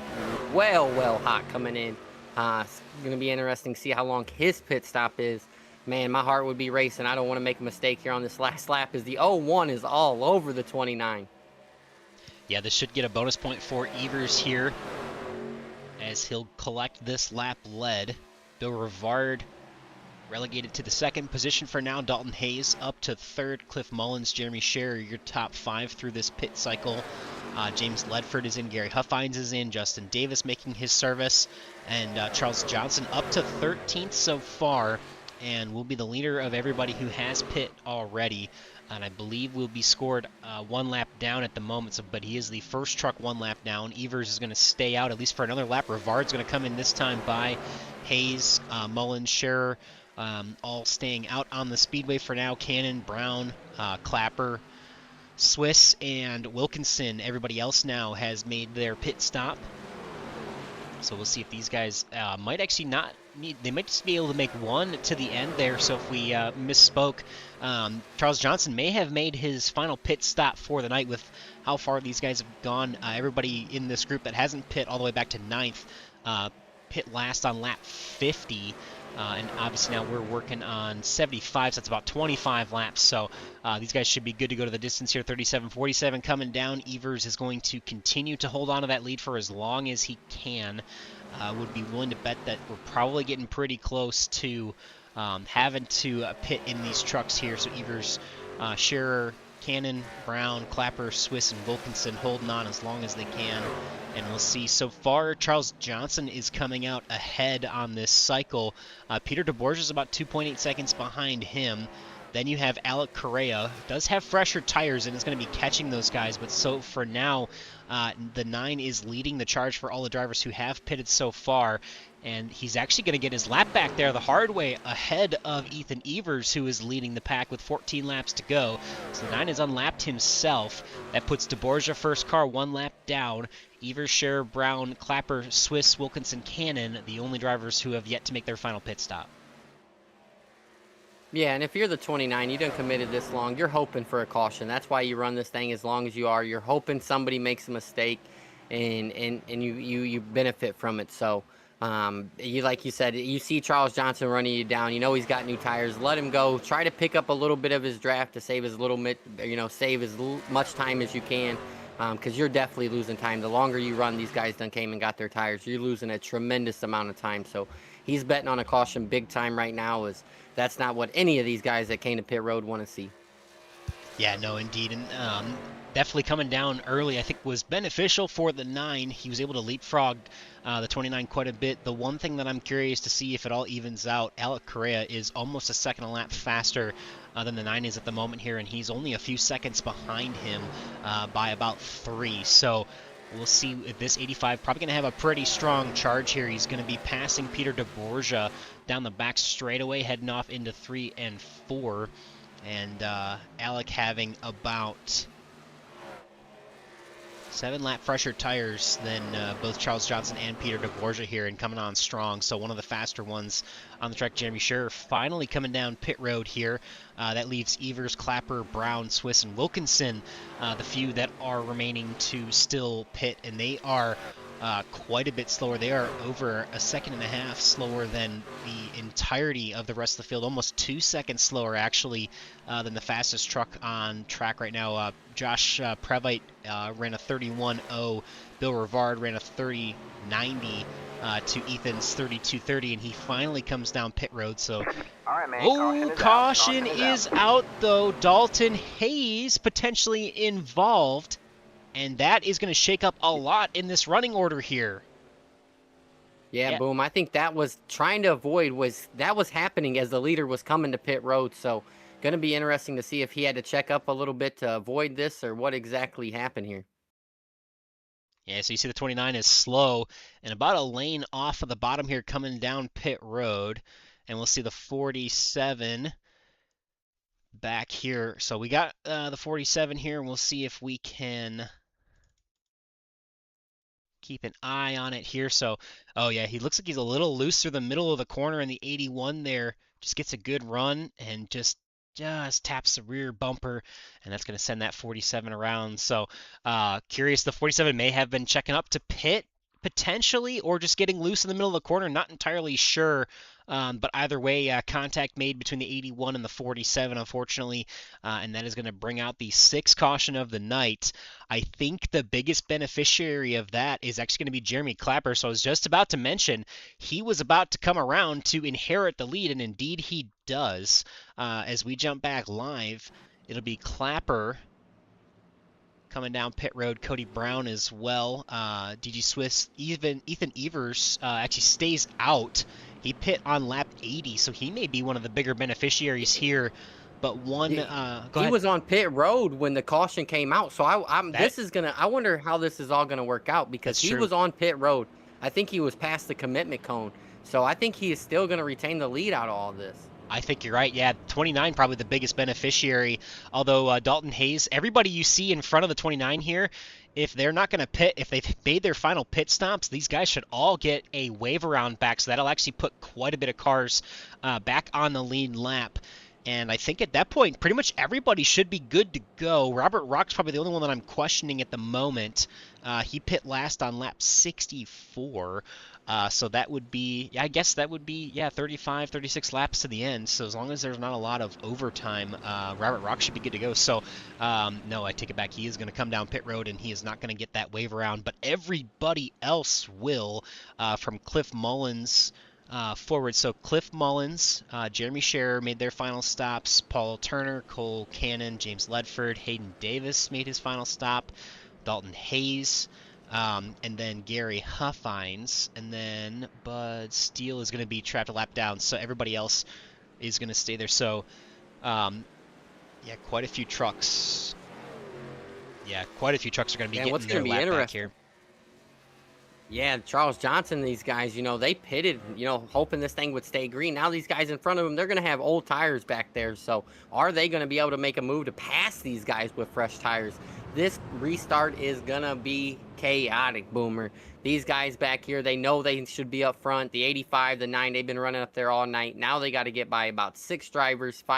well hot coming in. It's going to be interesting to see how long his pit stop is. Man, my heart would be racing. I don't want to make a mistake here on this last lap as the 01 is all over the 29. Yeah, this should get a bonus point for Evers here as he'll collect this lap lead. Bill Rivard relegated to the 2nd position for now. Dalton Hayes up to 3rd. Cliff Mullins, Jeremy Scherer, your top 5 through this pit cycle. James Ledford is in. Gary Huffines is in. Justin Davis making his service. And Charles Johnson up to 13th so far, and will be the leader of everybody who has pit already. And I believe will be scored 1 lap down at the moment, but he is the first truck 1 lap down. Evers is going to stay out at least for another lap. Rivard's going to come in this time by. Hayes, Mullins, Scherer, all staying out on the speedway for now. Cannon, Brown, Clapper, Swiss, and Wilkinson. Everybody else now has made their pit stop. So we'll see if these guys might actually not need, they might just be able to make one to the end there. So if we misspoke, Charles Johnson may have made his final pit stop for the night with how far these guys have gone. Everybody in this group that hasn't pit all the way back to 9th, pit last on lap 50. And obviously now we're working on 75, so that's about 25 laps. So these guys should be good to go to the distance here. 37-47 coming down. Evers is going to continue to hold on to that lead for as long as he can. Would be willing to bet that we're probably getting pretty close to having to pit in these trucks here. So Evers, Scherer, Cannon, Brown, Clapper, Swiss, and Wilkinson holding on as long as they can. And we'll see. So far, Charles Johnson is coming out ahead on this cycle. Peter DeBorgia is about 2.8 seconds behind him. Then you have Alec Correa, who does have fresher tires and is going to be catching those guys. But so for now, the 9 is leading the charge for all the drivers who have pitted so far. And he's actually going to get his lap back there the hard way ahead of Ethan Evers, who is leading the pack with 14 laps to go. So the 9 has unlapped himself. That puts DeBorgia first car 1 lap down. Evers, Scherer, Brown, Clapper, Swiss, Wilkinson, Cannon, the only drivers who have yet to make their final pit stop. Yeah, and if you're the 29, you done committed this long, you're hoping for a caution. That's why you run this thing as long as you are. You're hoping somebody makes a mistake and you benefit from it. So you, like you said, you see Charles Johnson running you down. You know he's got new tires. Let him go. Try to pick up a little bit of his draft to save his save as much time as you can, because you're definitely losing time. The longer you run, these guys done came and got their tires. You're losing a tremendous amount of time. So he's betting on a caution big time right now. That's not what any of these guys that came to pit road want to see. Yeah, no, indeed. And definitely coming down early, I think, was beneficial for the 9. He was able to leapfrog the 29 quite a bit. The one thing that I'm curious to see if it all evens out, Alec Correa is almost a second a lap faster than the 9 is at the moment here, and he's only a few seconds behind him by about 3. So we'll see if this 85 probably going to have a pretty strong charge here. He's going to be passing Peter DeBorgia down the back straightaway, heading off into 3 and 4. And Alec having about 7 lap fresher tires than both Charles Johnson and Peter DeBorgia here, and coming on strong. So one of the faster ones on the track. Jeremy Scherer finally coming down pit road here. That leaves Evers, Clapper, Brown, Swiss, and Wilkinson, the few that are remaining to still pit, and they are quite a bit slower. They are over a second and a half slower than the entirety of the rest of the field, almost 2 seconds slower actually than the fastest truck on track right now. Josh Previte ran a 31.0. Bill Rivard ran a 30.90 to Ethan's 32.30, and he finally comes down pit road. So, all right, man. Caution is out though. Dalton Hayes potentially involved. And that is going to shake up a lot in this running order here. Yeah, Boom. I think that was trying to avoid that was happening as the leader was coming to pit road. So going to be interesting to see if he had to check up a little bit to avoid this or what exactly happened here. Yeah, so you see the 29 is slow and about a lane off of the bottom here coming down pit road. And we'll see the 47 back here. So we got the 47 here, and we'll see if we can keep an eye on it here. So, oh yeah, he looks like he's a little loose through the middle of the corner, and the 81 there just gets a good run and just taps the rear bumper, and that's going to send that 47 around. So, curious, the 47 may have been checking up to pit potentially, or just getting loose in the middle of the corner. Not entirely sure. But either way, contact made between the 81 and the 47, unfortunately, and that is going to bring out the 6th caution of the night. I think the biggest beneficiary of that is actually going to be Jeremy Clapper. So I was just about to mention he was about to come around to inherit the lead, and indeed he does. As we jump back live, it'll be Clapper coming down pit road, Cody Brown as well. DG Swiss, even Ethan Evers actually stays out. He pit on lap 80, so he may be one of the bigger beneficiaries here. But one, go ahead. He was on pit road when the caution came out, so I wonder how this is all gonna work out, because he was on pit road. I think he was past the commitment cone, so I think he is still gonna retain the lead out of all this. I think you're right. Yeah, 29 probably the biggest beneficiary. Although Dalton Hayes, everybody you see in front of the 29 here, if they're not going to pit, if they've made their final pit stops, these guys should all get a wave around back. So that'll actually put quite a bit of cars back on the lead lap. And I think at that point, pretty much everybody should be good to go. Robert Rock's probably the only one that I'm questioning at the moment. He pit last on lap 64. So that would be, I guess that would be, 35, 36 laps to the end. So as long as there's not a lot of overtime, Robert Rock should be good to go. So, no, I take it back. He is going to come down pit road, and he is not going to get that wave around. But everybody else will, from Cliff Mullins forward. So Cliff Mullins, Jeremy Scherer made their final stops. Paul Turner, Cole Cannon, James Ledford, Hayden Davis made his final stop. Dalton Hayes, and then Gary Huffines, and then Bud Steele is going to be trapped a lap down. So everybody else is going to stay there. So, quite a few trucks. Yeah, quite a few trucks are going to be getting their lap back here. Yeah, Charles Johnson, these guys, they pitted, hoping this thing would stay green. Now these guys in front of them, they're going to have old tires back there. So are they going to be able to make a move to pass these guys with fresh tires? This restart is going to be chaotic, Boomer. These guys back here, they know they should be up front. The 85, the 9, they've been running up there all night. Now they got to get by about 5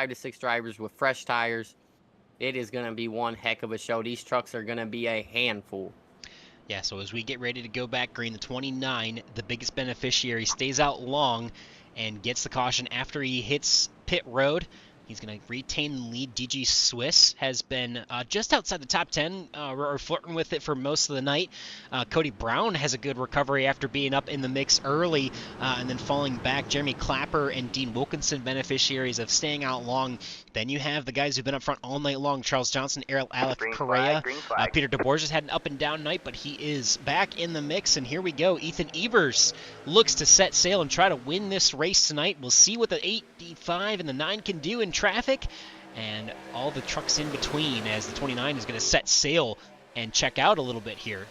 to 6 drivers with fresh tires. It is going to be one heck of a show. These trucks are going to be a handful. Yeah, so as we get ready to go back green, the 29, the biggest beneficiary, stays out long and gets the caution after he hits pit road. He's going to retain the lead. DG Swiss has been just outside the top 10 or flirting with it for most of the night. Cody Brown has a good recovery after being up in the mix early and then falling back. Jeremy Clapper and Dean Wilkinson, beneficiaries of staying out long. Then you have the guys who've been up front all night long. Charles Johnson, Alec Correa. Peter DeBoer has had an up and down night, but he is back in the mix. And here we go. Ethan Evers looks to set sail and try to win this race tonight. We'll see what the 85 and the 9 can do in traffic and all the trucks in between, as the 29 is going to set sail and check out a little bit here.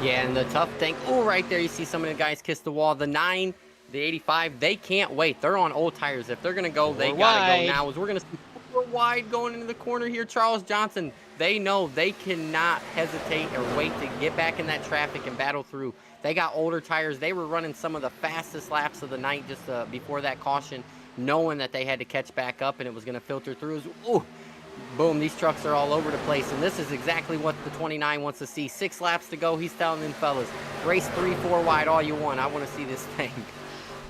Yeah, and the tough thing, right there you see some of the guys kiss the wall. The 9, the 85, they can't wait. They're on old tires. If they're going to go, they got to go now. As we're going to see 4 wide going into the corner here. Charles Johnson, they know they cannot hesitate or wait to get back in that traffic and battle through. They got older tires. They were running some of the fastest laps of the night just before that caution, knowing that they had to catch back up and it was going to filter through. Boom, these trucks are all over the place, and this is exactly what the 29 wants to see. 6 laps to go. He's telling them fellas, race 3, 4 wide all you want. I want to see this thing.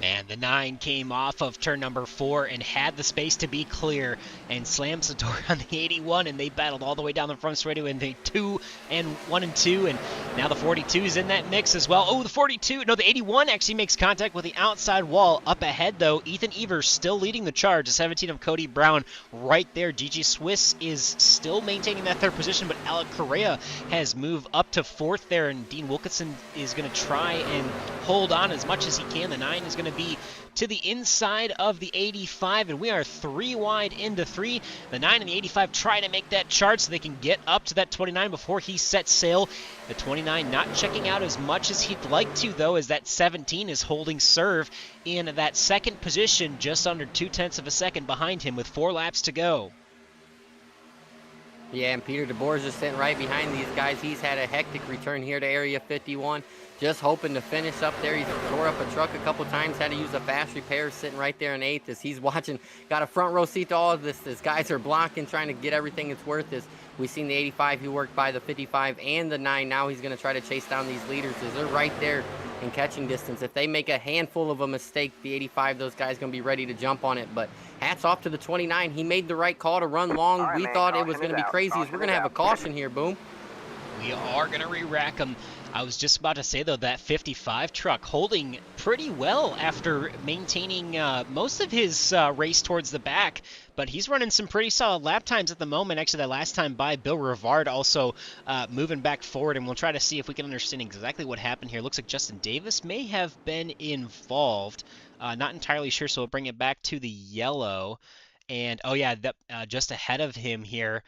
Man, the 9 came off of turn number 4 and had the space to be clear and slams the door on the 81, and they battled all the way down the front straightaway in the 1 and 2, and now the 42 is in that mix as well. Oh, the 81 actually makes contact with the outside wall. Up ahead, though, Ethan Evers still leading the charge. The 17 of Cody Brown right there. DJ Swiss is still maintaining that 3rd position, but Alec Correa has moved up to 4th there, and Dean Wilkinson is going to try and hold on as much as he can. The 9 is going to be to the inside of the 85, and we are 3 wide into 3. The 9 and the 85 try to make that charge so they can get up to that 29 before he sets sail. The 29 not checking out as much as he'd like to, though, as that 17 is holding serve in that 2nd position, just under 0.2 of a second behind him with 4 laps to go. Yeah, and Peter DeBoer's just sitting right behind these guys. He's had a hectic return here to Area 51, just hoping to finish up there. He's tore up a truck a couple times, had to use a fast repair, sitting right there in 8th as he's watching, got a front row seat to all of this as guys are blocking, trying to get everything it's worth. As we've seen the 85 who worked by the 55 and the 9. Now he's going to try to chase down these leaders as they're right there in catching distance. If they make a handful of a mistake, the 85, those guys going to be ready to jump on it. But hats off to the 29. He made the right call to run long. Right, we man, thought it was going to be crazy. We're going to have a caution here, Boom. We are going to re-rack him. I was just about to say, though, that 55 truck holding pretty well after maintaining most of his race towards the back, but he's running some pretty solid lap times at the moment. Actually, that last time by Bill Rivard also moving back forward, and we'll try to see if we can understand exactly what happened here. Looks like Justin Davis may have been involved. Not entirely sure, so we'll bring it back to the yellow. And, oh yeah, just ahead of him here.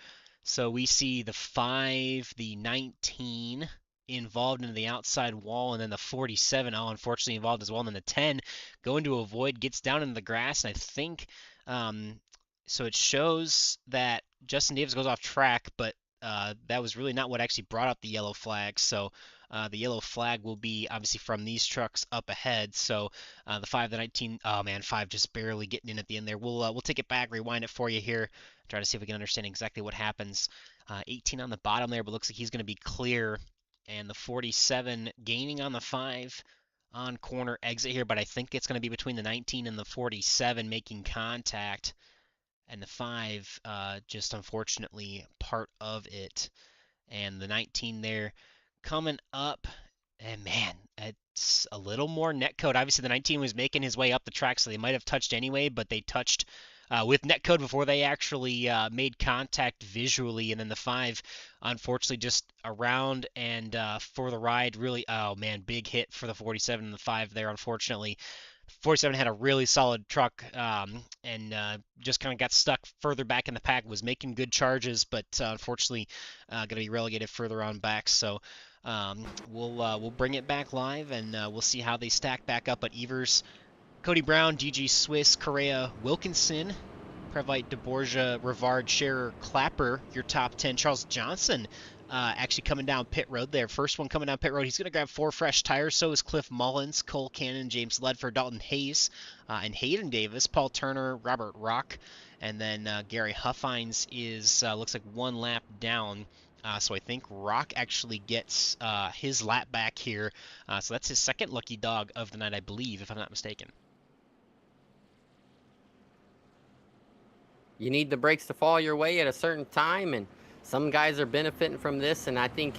So we see the 5, the 19 involved in the outside wall, and then the 47, unfortunately involved as well, and then the 10 going to avoid, gets down into the grass, and I think, so it shows that Justin Davis goes off track, but that was really not what actually brought up the yellow flag. So the yellow flag will be obviously from these trucks up ahead. So the 5, the 19, oh man, 5 just barely getting in at the end there. We'll take it back, rewind it for you here, try to see if we can understand exactly what happens. 18 on the bottom there, but looks like he's going to be clear. And the 47 gaining on the 5 on corner exit here, but I think it's going to be between the 19 and the 47 making contact. And the 5 just unfortunately part of it. And the 19 there coming up, and man, it's a little more netcode. Obviously, the 19 was making his way up the track, so they might have touched anyway, but they touched with netcode before they actually made contact visually. And then the 5, unfortunately, just around and for the ride, really, oh man, big hit for the 47 and the 5 there, unfortunately. 47 had a really solid truck and just kind of got stuck further back in the pack, was making good charges, but unfortunately going to be relegated further on back. So we'll bring it back live, and we'll see how they stack back up. But Evers, Cody Brown, DG Swiss, Correa, Wilkinson, Previte, DeBorgia, Rivard, Scherer, Clapper, your top 10. Charles Johnson actually coming down pit road there. First one coming down pit road. He's going to grab 4 fresh tires. So is Cliff Mullins, Cole Cannon, James Ledford, Dalton Hayes, and Hayden Davis, Paul Turner, Robert Rock, and then Gary Huffines is looks like 1 lap down. So I think Rock actually gets his lap back here. So that's his second lucky dog of the night, I believe, if I'm not mistaken. You need the brakes to fall your way at a certain time, and some guys are benefiting from this. And I think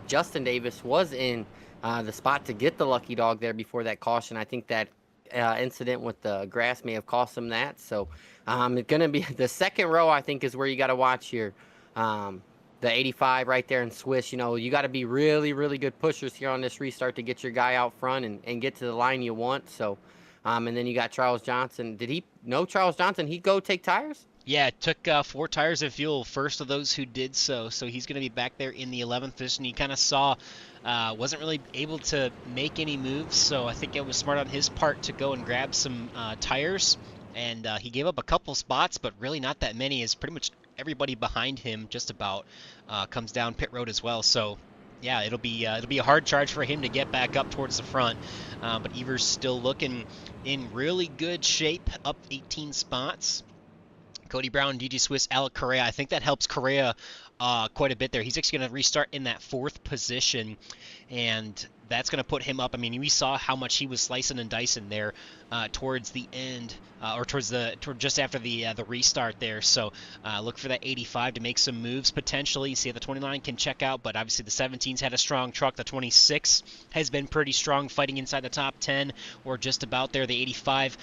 Justin Davis was in the spot to get the lucky dog there before that caution. I think that incident with the grass may have cost him that. So it's going to be the second row, I think, is where you got to watch here. The 85 right there in Swiss. You know, you got to be really, really good pushers here on this restart to get your guy out front and get to the line you want. So, and then you got Charles Johnson. Did he know Charles Johnson? He'd go take tires? Yeah, it took 4 tires of fuel, first of those who did so. So he's going to be back there in the 11th position. He kind of saw, wasn't really able to make any moves, so I think it was smart on his part to go and grab some tires. And he gave up a couple spots, but really not that many, as pretty much everybody behind him just about comes down pit road as well. So yeah, it'll be a hard charge for him to get back up towards the front. But Evers still looking in really good shape, up 18 spots. Cody Brown, DG Swiss, Alec Correa. I think that helps Correa quite a bit there. He's actually going to restart in that 4th position. And that's going to put him up. I mean, we saw how much he was slicing and dicing there towards the end, or just after the restart there. So look for that 85 to make some moves potentially. See if the 29 can check out, but obviously the 17's had a strong truck. The 26 has been pretty strong, fighting inside the top 10 or just about there. The 85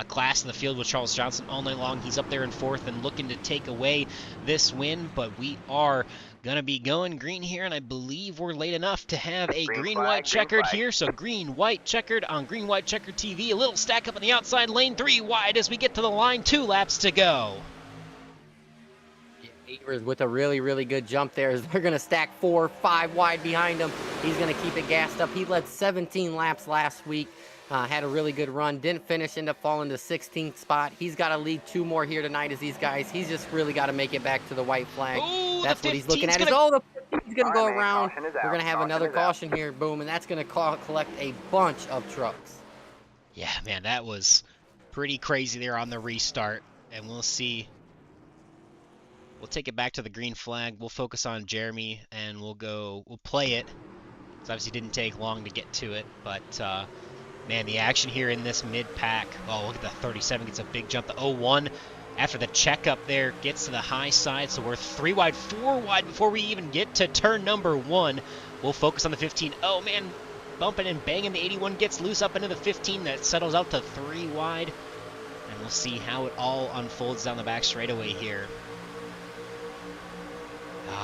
class in the field with Charles Johnson all night long. He's up there in fourth and looking to take away this win, but we are going to be going green here, and I believe we're late enough to have a green-white checkered here. So green-white checkered on green-white checkered TV. A little stack up on the outside lane, 3 wide as we get to the line, 2 laps to go. Evers with a really, really good jump there. They're going to stack 4, 5 wide behind him. He's going to keep it gassed up. He led 17 laps last week. Had a really good run. Didn't finish, ended up falling to 16th spot. He's got to lead 2 more here tonight as these guys. He's just really got to make it back to the white flag. Ooh, that's what he's looking at. The 15's going to go around. We're going to have another caution here. Boom. And that's going to collect a bunch of trucks. Yeah, man, that was pretty crazy there on the restart. And we'll see. We'll take it back to the green flag. We'll focus on Jeremy, and we'll play it. It obviously didn't take long to get to it, but man, the action here in this mid-pack. Oh, look at the 37, gets a big jump. The 01, after the checkup there, gets to the high side, so we're 3 wide, 4 wide before we even get to turn number 1. We'll focus on the 15. Oh, man, bumping and banging. The 81 gets loose up into the 15. That settles out to 3 wide, and we'll see how it all unfolds down the back straightaway here.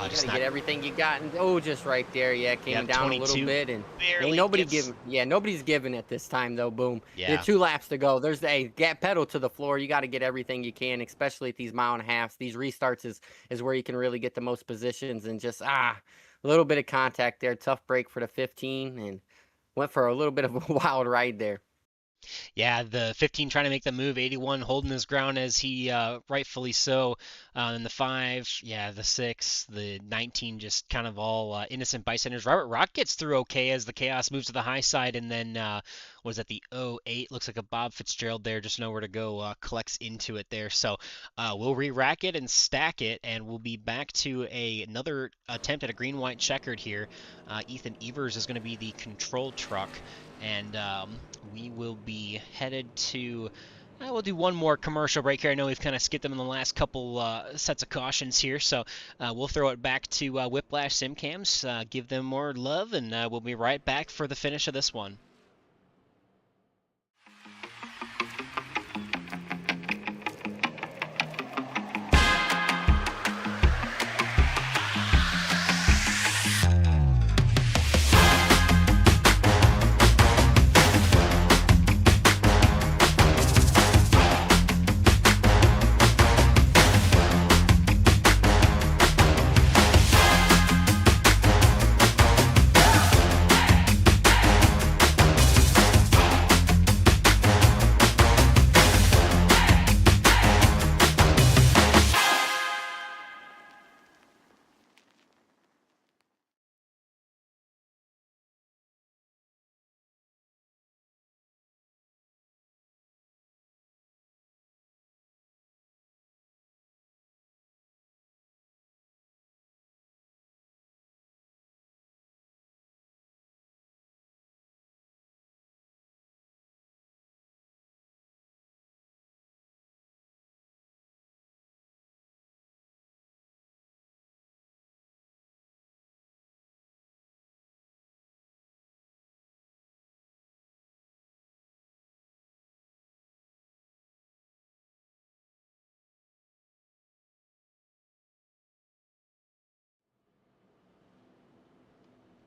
Oh, just get everything you got, and just right there, came down a little bit, and nobody's giving it this time though. Boom. Yeah. There are 2 laps to go. There's a gap pedal to the floor. You got to get everything you can, especially at these mile and a halves. These restarts is where you can really get the most positions, and just a little bit of contact there. Tough break for the 15, and went for a little bit of a wild ride there. Yeah, the 15 trying to make the move, 81 holding his ground as he rightfully so. And the 5, the 6, the 19 just kind of all innocent bystanders. Robert Rock gets through okay as the Chaos moves to the high side, and then was that the 08? Looks like a Bob Fitzgerald there, just nowhere to go, collects into it there. So we'll re-rack it and stack it, and we'll be back to another attempt at a green-white checkered here. Ethan Evers is going to be the control truck. And we will be headed to, we'll do one more commercial break here. I know we've kind of skipped them in the last couple sets of cautions here, so we'll throw it back to Whiplash Simcams, give them more love, and we'll be right back for the finish of this one.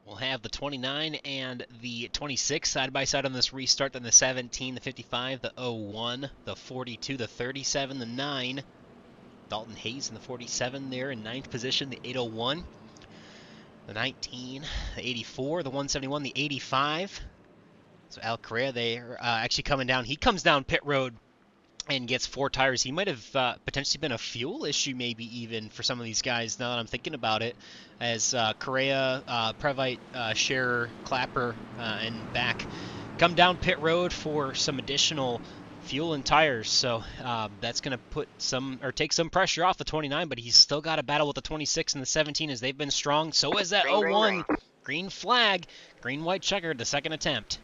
We'll have the 29 and the 26 side by side on this restart, then the 17, the 55, the 01, the 42, the 37, the 9. Dalton Hayes in the 47 there in 9th position, the 801, the 19, the 84, the 171, the 85. So Al Correa, they're actually coming down. He comes down pit road and gets 4 tires. He might have potentially been a fuel issue, maybe even for some of these guys. Now that I'm thinking about it, as Correa, Previte, Scherer, Clapper, and back come down pit road for some additional fuel and tires. So that's going to take some pressure off the 29, but he's still got to battle with the 26 and the 17 as they've been strong. So is that 01. Green flag, green-white checkered, the second attempt.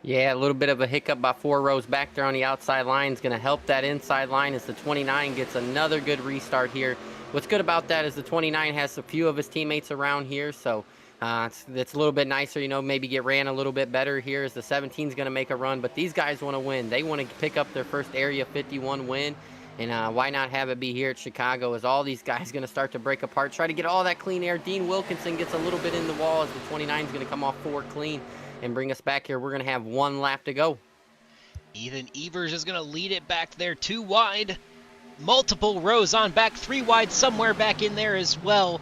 Yeah, a little bit of a hiccup by 4 rows back there on the outside line is going to help that inside line as the 29 gets another good restart here. What's good about that is the 29 has a few of his teammates around here, so it's a little bit nicer, maybe get ran a little bit better here as the 17 is going to make a run. But these guys want to win. They want to pick up their first Area 51 win. And why not have it be here at Chicago as all these guys going to start to break apart, try to get all that clean air. Dean Wilkinson gets a little bit in the wall as the 29 is going to come off 4 clean and bring us back here. We're going to have 1 lap to go. Ethan Evers is going to lead it back there 2 wide. Multiple rows on back, 3 wide somewhere back in there as well.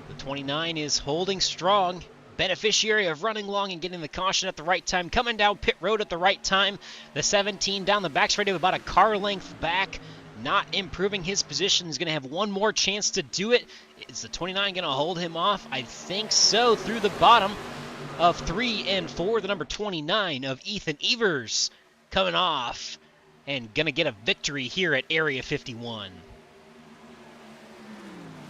The 29 is holding strong. Beneficiary of running long and getting the caution at the right time. Coming down pit road at the right time. The 17 down the back straight of about a car length back. Not improving his position. He's going to have one more chance to do it. Is the 29 going to hold him off? I think so. Through the bottom of 3 and 4, the number 29 of Ethan Evers coming off and going to get a victory here at Area 51.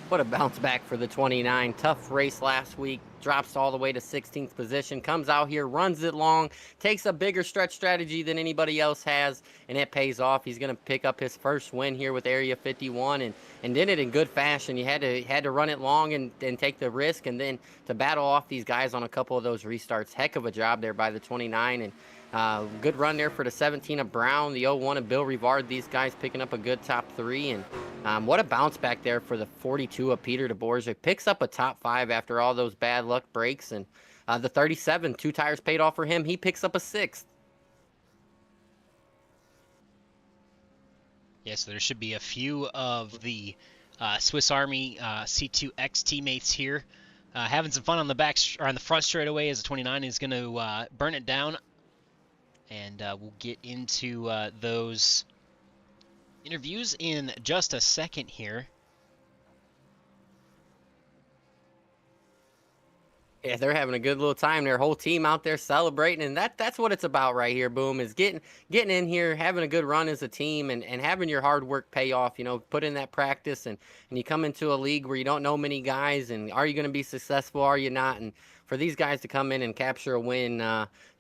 What a bounce back for the 29. Tough race last week. Drops all the way to 16th position. Comes out here, runs it long, takes a bigger stretch strategy than anybody else has, and it pays off. He's going to pick up his first win here with Area 51 and did it in good fashion. You had to run it long and take the risk, and then to battle off these guys on a couple of those restarts. Heck of a job there by the 29, and good run there for the 17 of Brown, the 01 of Bill Rivard. These guys picking up a good top 3, and what a bounce back there for the 42 of Peter DeBorgic. Picks up a top 5 after all those bad luck breaks, and the 37, 2 tires paid off for him. He picks up a 6th. Yes, there should be a few of the Swiss Army C2X teammates here having some fun on the back or on the front straightaway as the 29 is going to burn it down. And we'll get into those interviews in just a second here. Yeah, they're having a good little time. Their whole team out there celebrating, and that's what it's about right here, Boom, is getting in here, having a good run as a team, and having your hard work pay off. Put in that practice, and you come into a league where you don't know many guys, and are you going to be successful, are you not? And for these guys to come in and capture a win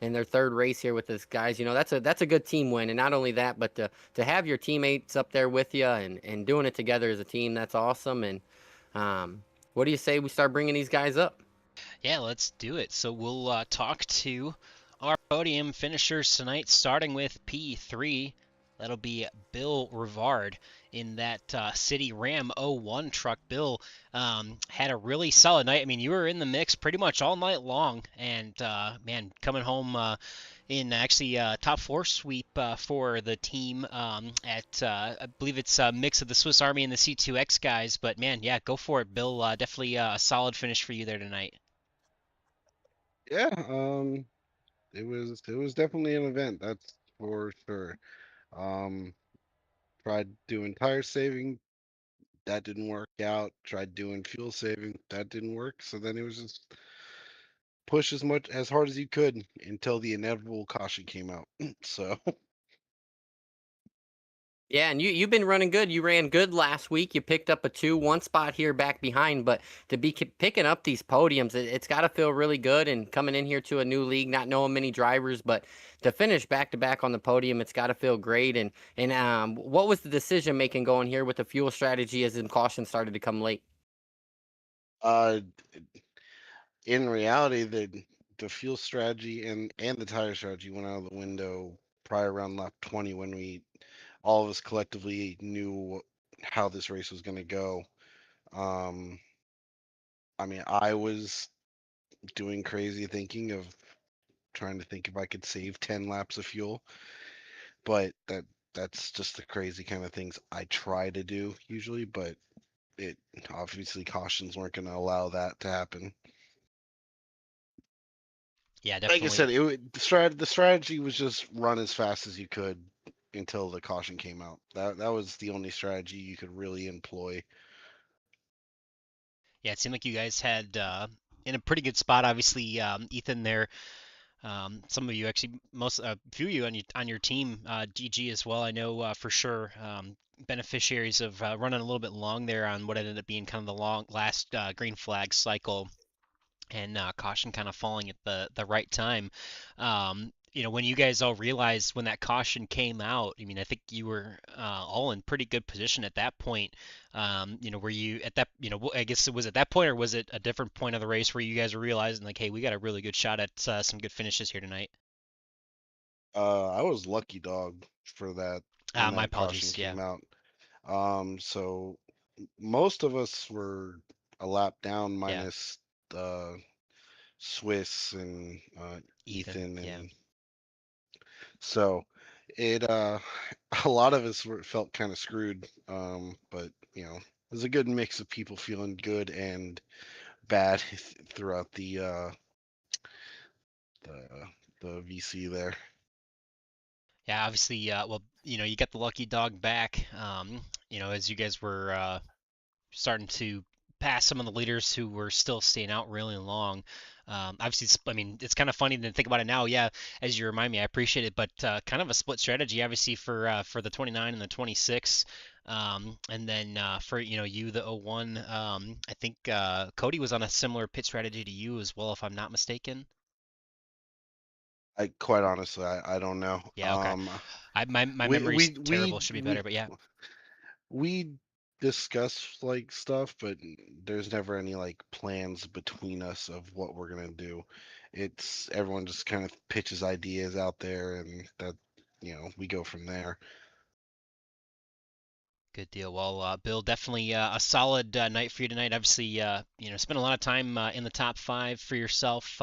in their 3rd race here with these guys, that's a good team win. And not only that, but to have your teammates up there with you and doing it together as a team, that's awesome. And what do you say we start bringing these guys up? Yeah, let's do it. So we'll talk to our podium finishers tonight, starting with P3. That'll be Bill Rivard in that City Ram 01 truck. Bill had a really solid night. I mean, you were in the mix pretty much all night long, and man, coming home in actually top 4 sweep for the team at I believe it's a mix of the Swiss Army and the C2X guys. But man, yeah, go for it, Bill. Definitely a solid finish for you there tonight. Yeah, it was definitely an event, that's for sure. Um, Tried doing tire saving, that didn't work out. Tried doing fuel saving, that didn't work. So then it was just push as hard as you could until the inevitable caution came out. So Yeah, and you've been running good. You ran good last week. You picked up a 2-1 spot here back behind, but to be picking up these podiums, it's got to feel really good. And coming in here to a new league, not knowing many drivers, but to finish back to back on the podium, it's got to feel great. And what was the decision making going here with the fuel strategy as the caution started to come late? uh in reality the fuel strategy and the tire strategy went out of the window probably around lap 20 when we all of us collectively knew how this race was going to go. Um, I mean, I was doing crazy thinking of trying to think if I could save 10 laps of fuel, but that's just the crazy kind of things I try to do usually, but it obviously cautions weren't going to allow that to happen. Yeah, Like I definitely. said, the strategy was just run as fast as you could until the caution came out. That was the only strategy you could really employ. Yeah, it seemed like you guys had in a pretty good spot. Obviously, Ethan there. Some of you actually, a few of you on your team, GG as well. I know for sure. Beneficiaries of running a little bit long there on what ended up being kind of the last green flag cycle. and caution kind of falling at the right time. When you guys all realized when that caution came out, I mean, I think you were all in pretty good position at that point. Were you at that, I guess it was at that point, or was it a different point of the race where you guys were realizing like, hey, we got a really good shot at some good finishes here tonight? I was lucky dog for that when My that caution apologies. Yeah, came out. So most of us were a lap down yeah, minus Swiss and Ethan. Ethan, Yeah. and so it a lot of us felt kind of screwed. But it was a good mix of people feeling good and bad throughout the the VC there. Yeah, obviously, well, you got the lucky dog back, as you guys were starting to pass some of the leaders who were still staying out really long. Obviously, I mean, it's kind of funny to think about it now. Yeah, as you remind me, I appreciate it, but kind of a split strategy, obviously, for the 29 and the 26. And then for you the 01, I think Cody was on a similar pit strategy to you as well, if I'm not mistaken. I quite honestly, I don't know. Yeah, okay. My We memory's we terrible. we Should be better, we but yeah. we discuss like stuff, but there's never any like plans between us of what we're gonna do. It's everyone just kind of pitches ideas out there, and that we go from there. Good deal. Well, Bill, definitely a solid night for you tonight. Obviously, spent a lot of time in the top five for yourself,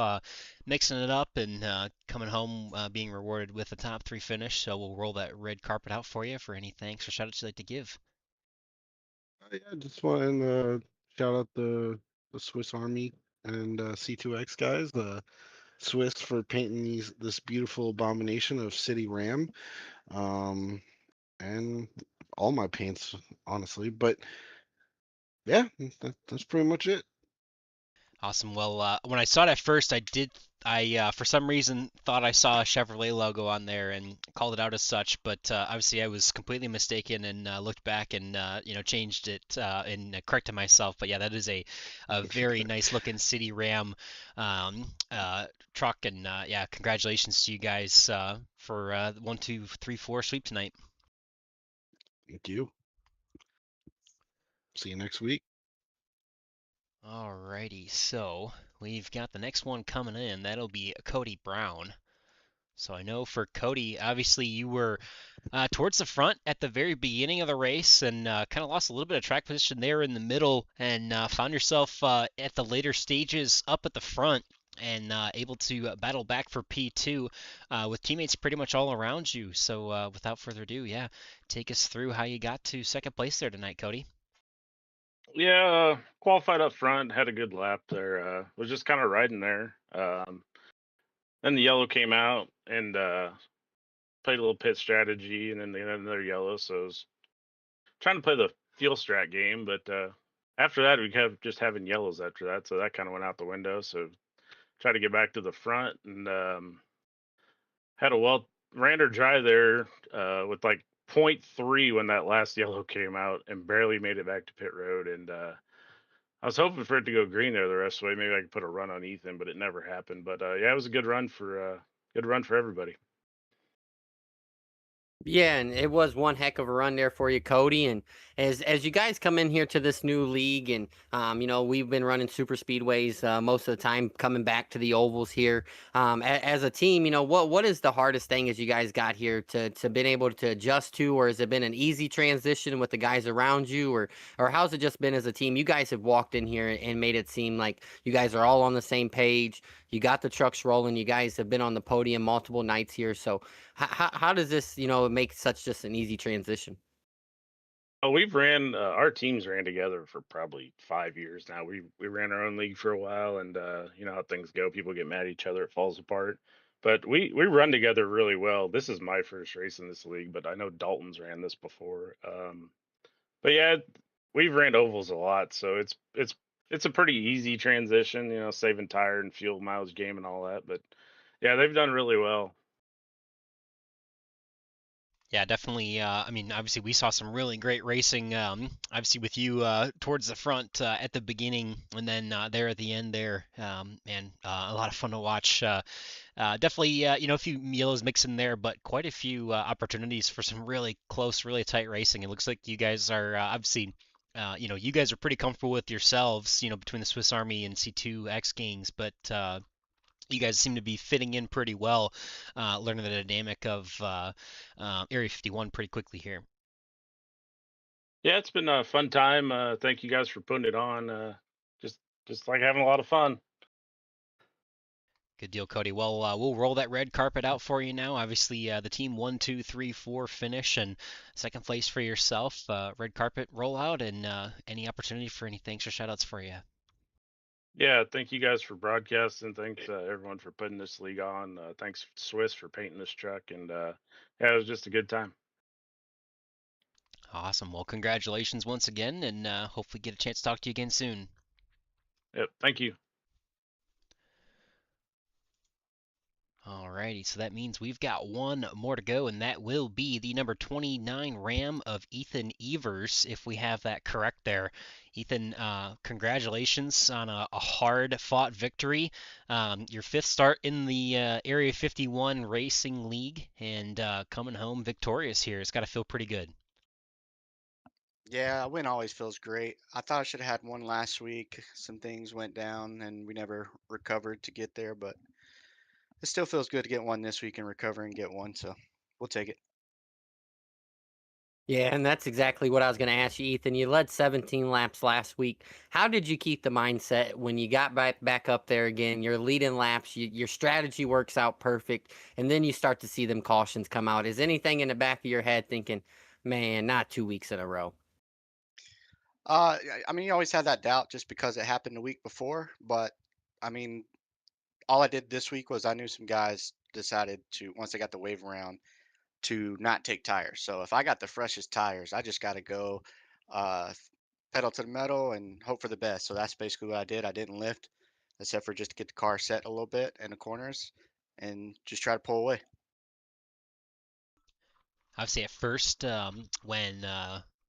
mixing it up and coming home being rewarded with a top three finish. So we'll roll that red carpet out for you for any thanks or shout outs you'd like to give. Yeah, just want to shout out the Swiss Army and C2X guys, the Swiss for painting this beautiful abomination of City Ram, um, and all my paints, honestly. But yeah, that's pretty much it. Awesome. Well, when I saw it at first, I for some reason thought I saw a Chevrolet logo on there and called it out as such, but obviously I was completely mistaken and looked back and changed it and corrected myself. But yeah, that is a very nice looking City Ram truck, and yeah, congratulations to you guys for 1, 2, 3, 4 sweep tonight. Thank you. See you next week. Alrighty, so we've got the next one coming in. That'll be Cody Brown. So I know for Cody, obviously you were towards the front at the very beginning of the race and kind of lost a little bit of track position there in the middle and found yourself at the later stages up at the front and able to battle back for P2 with teammates pretty much all around you. So without further ado, yeah, take us through how you got to second place there tonight, Cody. Yeah, qualified up front, had a good lap there. Was just kind of riding there. Then the yellow came out and played a little pit strategy, and then they had another yellow. So I was trying to play the fuel strat game, but after that we kept just having yellows after that, so that kind of went out the window. So tried to get back to the front and had a ran her dry there with like .3 when that last yellow came out, and barely made it back to pit road. And I was hoping for it to go green there the rest of the way. Maybe I could put a run on Ethan, but it never happened. But yeah, it was a good run for everybody. Yeah, and it was one heck of a run there for you, Cody. And as you guys come in here to this new league, and we've been running super speedways most of the time, coming back to the ovals here. As a team, what is the hardest thing as you guys got here to been able to adjust to, or has it been an easy transition with the guys around you, or how's it just been as a team? You guys have walked in here and made it seem like you guys are all on the same page. You got the trucks rolling. You guys have been on the podium multiple nights here, so. How does this, make such just an easy transition? Oh, we've ran our teams ran together for probably 5 years now. We ran our own league for a while, and you know how things go. People get mad at each other, it falls apart. But we run together really well. This is my first race in this league, but I know Dalton's ran this before. But yeah, we've ran ovals a lot, so it's a pretty easy transition. Saving tire and fuel mileage game and all that. But yeah, they've done really well. Yeah, definitely. I mean, obviously, we saw some really great racing. Obviously, with you towards the front at the beginning, and then there at the end there, man, a lot of fun to watch. Definitely, a few yellows mixed in there, but quite a few opportunities for some really close, really tight racing. It looks like you guys are obviously, you guys are pretty comfortable with yourselves, between the Swiss Army and C2 X Gangs, but you guys seem to be fitting in pretty well, learning the dynamic of Area 51 pretty quickly here. Yeah, it's been a fun time. Thank you guys for putting it on. Just just like having a lot of fun. Good deal, Cody. Well, we'll roll that red carpet out for you now. Obviously, the team 1, 2, 3, 4 finish and second place for yourself. Red carpet rollout and any opportunity for any thanks or shout outs for you. Yeah, thank you guys for broadcasting. Thanks everyone for putting this league on. Thanks Swiss for painting this truck, and yeah, it was just a good time. Awesome. Well, congratulations once again, and hopefully get a chance to talk to you again soon. Yep, thank you. Alrighty, so that means we've got one more to go, and that will be the number 29 Ram of Ethan Evers, if we have that correct there. Ethan, congratulations on a hard-fought victory. Your fifth start in the Area 51 Racing League, and coming home victorious here. It's got to feel pretty good. Yeah, a win always feels great. I thought I should have had one last week. Some things went down and we never recovered to get there, but it still feels good to get one this week and recover and get one, so we'll take it. Yeah, and that's exactly what I was going to ask you, Ethan. You led 17 laps last week. How did you keep the mindset when you got back up there again? You're leading laps, your strategy works out perfect, and then you start to see them cautions come out. Is anything in the back of your head thinking, man, not 2 weeks in a row? I mean, you always had that doubt just because it happened the week before, but I mean, all I did this week was I knew some guys decided to, once they got the wave around, to not take tires. So if I got the freshest tires, I just got to go uh, pedal to the metal and hope for the best. So that's basically what I did. I didn't lift, except for just to get the car set a little bit in the corners and just try to pull away. Obviously, at first, when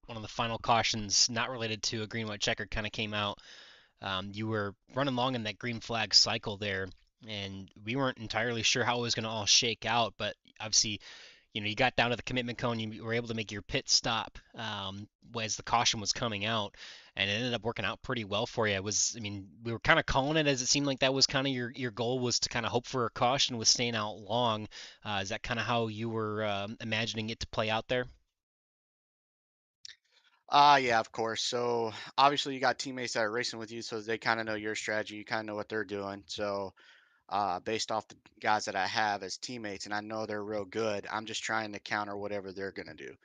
one of the final cautions, not related to a green white checker, kind of came out, you were running long in that green flag cycle there, and we weren't entirely sure how it was going to all shake out. But obviously, you got down to the commitment cone, you were able to make your pit stop as the caution was coming out, and it ended up working out pretty well for you. I mean, we were kind of calling it as it seemed like that was kind of your goal was to kind of hope for a caution with staying out long. Is that kind of how you were imagining it to play out there? Yeah, of course. So obviously you got teammates that are racing with you, so they kind of know your strategy. You kind of know what they're doing. So based off the guys that I have as teammates, and I know they're real good, I'm just trying to counter whatever they're gonna do.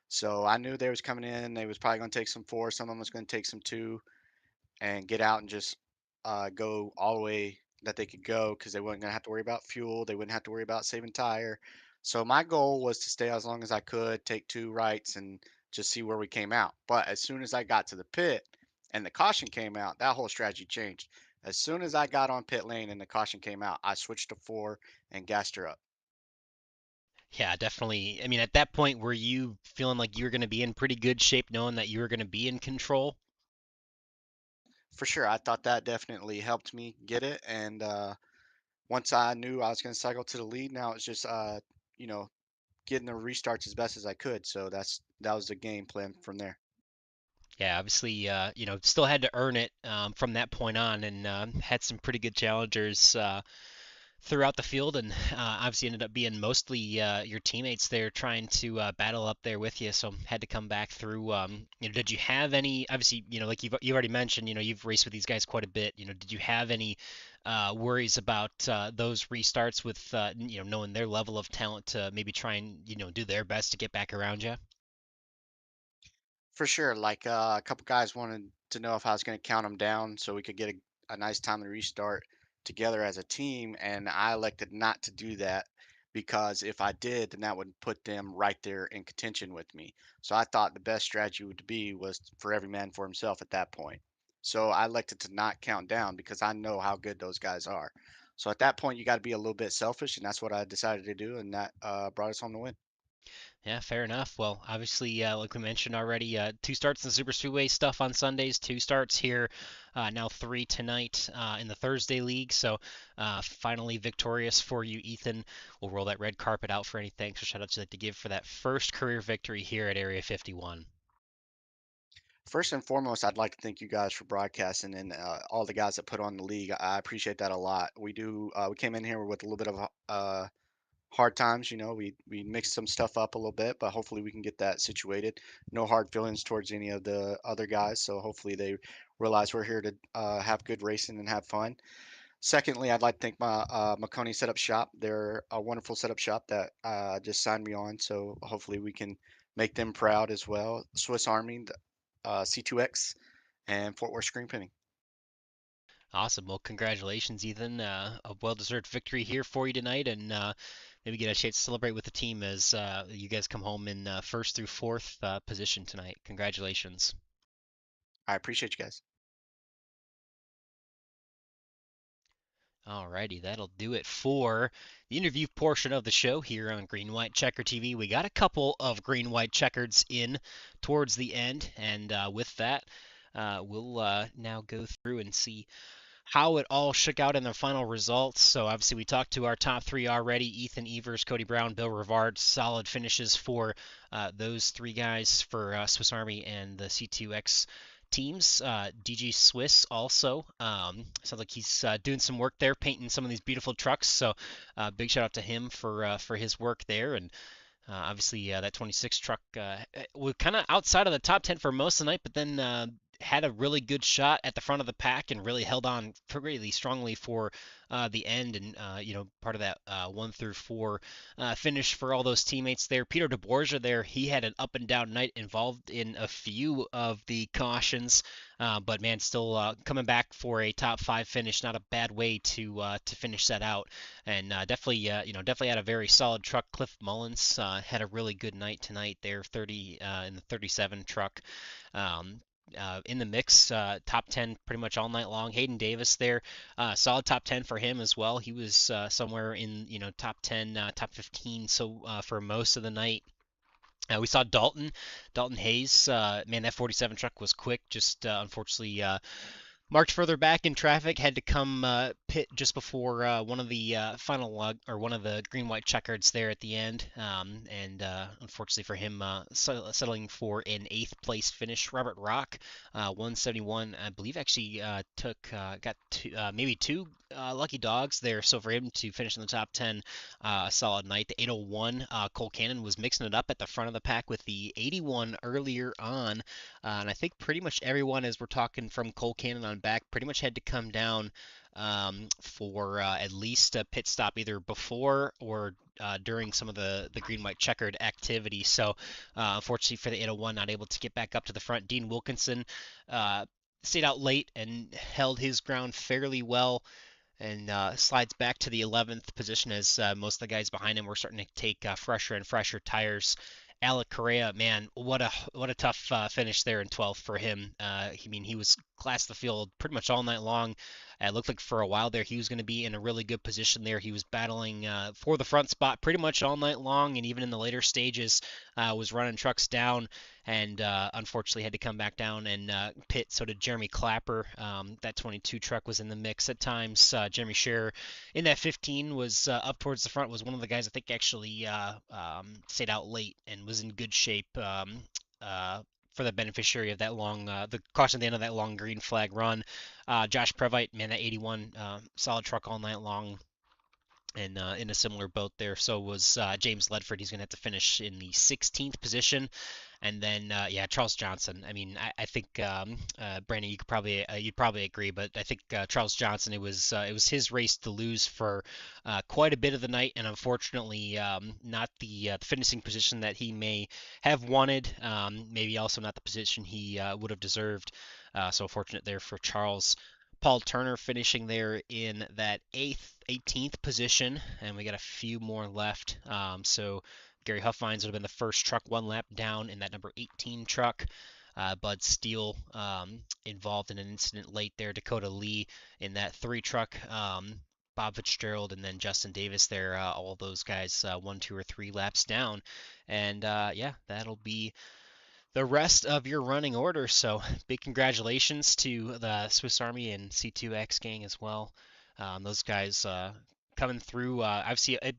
So I knew they was coming in. They was probably gonna take some four. Some of them was gonna take some two and get out and just go all the way that they could go because they weren't going to have to worry about fuel. They wouldn't have to worry about saving tire. So my goal was to stay as long as I could, take two rights, and just see where we came out. But as soon as I got to the pit and the caution came out, that whole strategy changed. As soon as I got on pit lane and the caution came out, I switched to four and gassed her up. Yeah, definitely. I mean, at that point, were you feeling like you were going to be in pretty good shape, knowing that you were going to be in control? For sure, I thought that definitely helped me get it. And once I knew I was going to cycle to the lead, now it's just you know getting the restarts as best as I could. So that was the game plan from there. Yeah, obviously, still had to earn it from that point on, and had some pretty good challengers throughout the field, and obviously ended up being mostly your teammates there trying to battle up there with you. So had to come back through. Did you have any? Obviously, like you've already mentioned, you've raced with these guys quite a bit. Did you have any worries about those restarts with knowing their level of talent to maybe try and do their best to get back around you? For sure, like a couple guys wanted to know if I was going to count them down so we could get a nice time to restart together as a team, and I elected not to do that because if I did, then that would put them right there in contention with me. So I thought the best strategy would be was for every man for himself at that point. So I elected to not count down because I know how good those guys are. So at that point, you got to be a little bit selfish, and that's what I decided to do, and that brought us home to win. Yeah, fair enough. Well, obviously, like we mentioned already, two starts in the Super Speedway stuff on Sundays, two starts here, now three tonight in the Thursday league. So finally victorious for you, Ethan. We'll roll that red carpet out for any thanks or shout outs you'd like to give for that first career victory here at Area 51. First and foremost, I'd like to thank you guys for broadcasting and all the guys that put on the league. I appreciate that a lot. We came in here with a little bit of hard times. We mixed some stuff up a little bit, but hopefully we can get that situated. No hard feelings towards any of the other guys, so hopefully they realize we're here to have good racing and have fun. Secondly, I'd like to thank my Maconi Setup Shop. They're a wonderful setup shop that just signed me on, so hopefully we can make them proud as well. Swiss Army, C2X, and Fort Worth Screen Printing. Awesome. Well, congratulations, Ethan. A well-deserved victory here for you tonight, and maybe get a chance to celebrate with the team as you guys come home in first through fourth position tonight. Congratulations. I appreciate you guys. Alrighty, that'll do it for the interview portion of the show here on Green White Checker TV. We got a couple of Green White Checkers in towards the end, and with that, we'll now go through and see how it all shook out in the final results. So obviously we talked to our top three already: Ethan Evers, Cody Brown, Bill Rivard. Solid finishes for those three guys for Swiss Army and the C2X teams. DG Swiss also sounds like he's doing some work there, painting some of these beautiful trucks. So big shout out to him for his work there. And obviously, that 26 truck was kind of outside of the top 10 for most of the night, but then had a really good shot at the front of the pack and really held on pretty strongly for the end. And, part of that 1 through 4 finish for all those teammates there. Peter DeBorgia there, he had an up and down night, involved in a few of the cautions. But man, still coming back for a top 5 finish. Not a bad way to finish that out, and definitely had a very solid truck. Cliff Mullins had a really good night tonight there, 30 in the 37 truck. Um, in the mix, top 10 pretty much all night long. Hayden Davis there, solid top 10 for him as well. He was somewhere in top 10, top 15, so for most of the night. We saw Dalton Hayes. Man, that 47 truck was quick. Just unfortunately marked further back in traffic, had to come pit just before one of the final or one of the green white checkers there at the end, and unfortunately for him, settling for an 8th place finish. Robert Rock, 171, I believe, actually got maybe two lucky dogs there, so for him to finish in the top 10, a solid night. The 801, Cole Cannon was mixing it up at the front of the pack with the 81 earlier on. And I think pretty much everyone, as we're talking from Cole Cannon on back, pretty much had to come down for at least a pit stop either before or during some of the green white checkered activity. So unfortunately for the 801, not able to get back up to the front. Dean Wilkinson stayed out late and held his ground fairly well, and slides back to the 11th position as most of the guys behind him were starting to take fresher and fresher tires. Alec Correa, man, what a tough finish there in 12th for him. He was class the field pretty much all night long. It looked like for a while there he was going to be in a really good position there. He was battling for the front spot pretty much all night long, and even in the later stages was running trucks down, and unfortunately had to come back down and pit. So did Jeremy Clapper. That 22 truck was in the mix at times. Jeremy Scherer in that 15 was up towards the front, was one of the guys I think actually stayed out late and was in good shape for the beneficiary of that the caution at the end of that long green flag run. Josh Previte, man, that 81 solid truck all night long, and in a similar boat there. So was James Ledford. He's going to have to finish in the 16th position. And then, Charles Johnson. I mean, I think Brandon, you'd probably agree, but I think Charles Johnson. It was his race to lose for quite a bit of the night, and unfortunately, not the finishing position that he may have wanted. Maybe also not the position he would have deserved. So fortunate there for Charles. Paul Turner finishing there in that 18th position, and we got a few more left. So Gary Huffines would have been the first truck one lap down in that number 18 truck. Bud Steele involved in an incident late there. Dakota Lee in that 3 truck Bob Fitzgerald and then Justin Davis there, all those guys 1, 2, or 3 laps down. And yeah, that'll be the rest of your running order. So big congratulations to the Swiss Army and C2X gang as well. Those guys coming through. I've seen a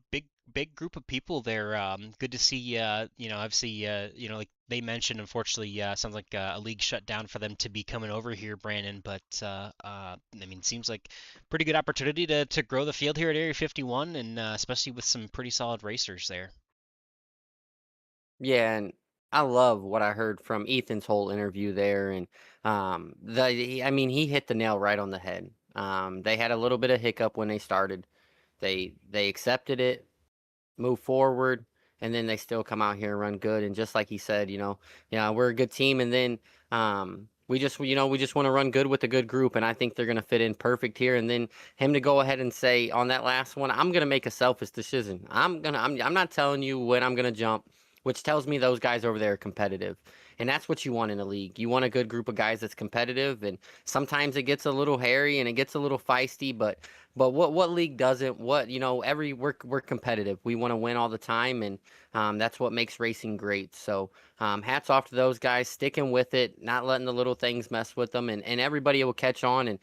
big group of people there. Good to see. Obviously, like they mentioned, unfortunately, sounds like a league shut down for them to be coming over here, Brandon. But I mean, seems like pretty good opportunity to grow the field here at Area 51, and especially with some pretty solid racers there. Yeah, and I love what I heard from Ethan's whole interview there, and I mean, he hit the nail right on the head. They had a little bit of hiccup when they started. They accepted it, move forward, and then they still come out here and run good. And just like he said, yeah, we're a good team, and then we just want to run good with a good group, and I think they're gonna fit in perfect here. And then him to go ahead and say on that last one, I'm gonna make a selfish decision. I'm not telling you when I'm gonna jump, which tells me those guys over there are competitive. And that's what you want in a league. You want a good group of guys that's competitive, and sometimes it gets a little hairy and it gets a little feisty, but what league doesn't? We're competitive. We want to win all the time, and that's what makes racing great. So hats off to those guys, sticking with it, not letting the little things mess with them, and everybody will catch on. And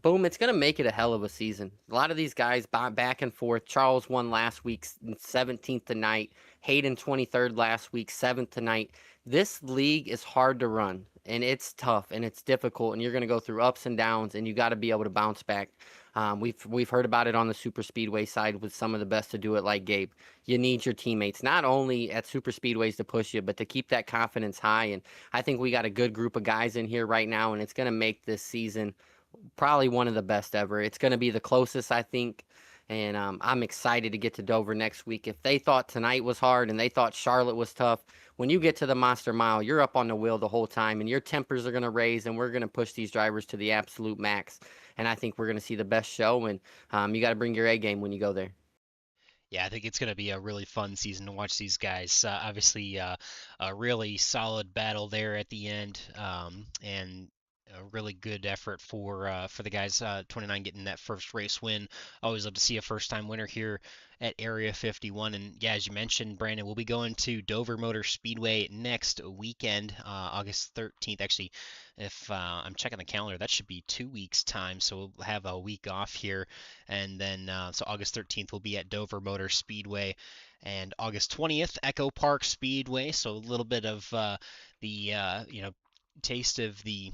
boom, it's gonna make it a hell of a season. A lot of these guys back and forth. Charles won last week, 17th tonight. Hayden 23rd last week, 7th tonight. This league is hard to run, and it's tough and it's difficult, and you're gonna go through ups and downs, and you got to be able to bounce back. We've heard about it on the super speedway side with some of the best to do it, like Gabe. You need your teammates not only at super speedways to push you, but to keep that confidence high. And I think we got a good group of guys in here right now, and it's going to make this season probably one of the best ever. It's going to be the closest, I think. And I'm excited to get to Dover next week. If they thought tonight was hard and they thought Charlotte was tough, when you get to the Monster Mile, you're up on the wheel the whole time, and your tempers are going to raise, and we're going to push these drivers to the absolute max. And I think we're going to see the best show. And you got to bring your A game when you go there. Yeah, I think it's going to be a really fun season to watch these guys. Obviously, a really solid battle there at the end, and a really good effort for the guys. 29 getting that first race win. Always love to see a first-time winner here at Area 51. And yeah, as you mentioned, Brandon, we'll be going to Dover Motor Speedway next weekend, August 13th. Actually, if I'm checking the calendar, that should be 2 weeks' time. So we'll have a week off here, and then so August 13th we'll be at Dover Motor Speedway, and August 20th Echo Park Speedway. So a little bit of the taste of the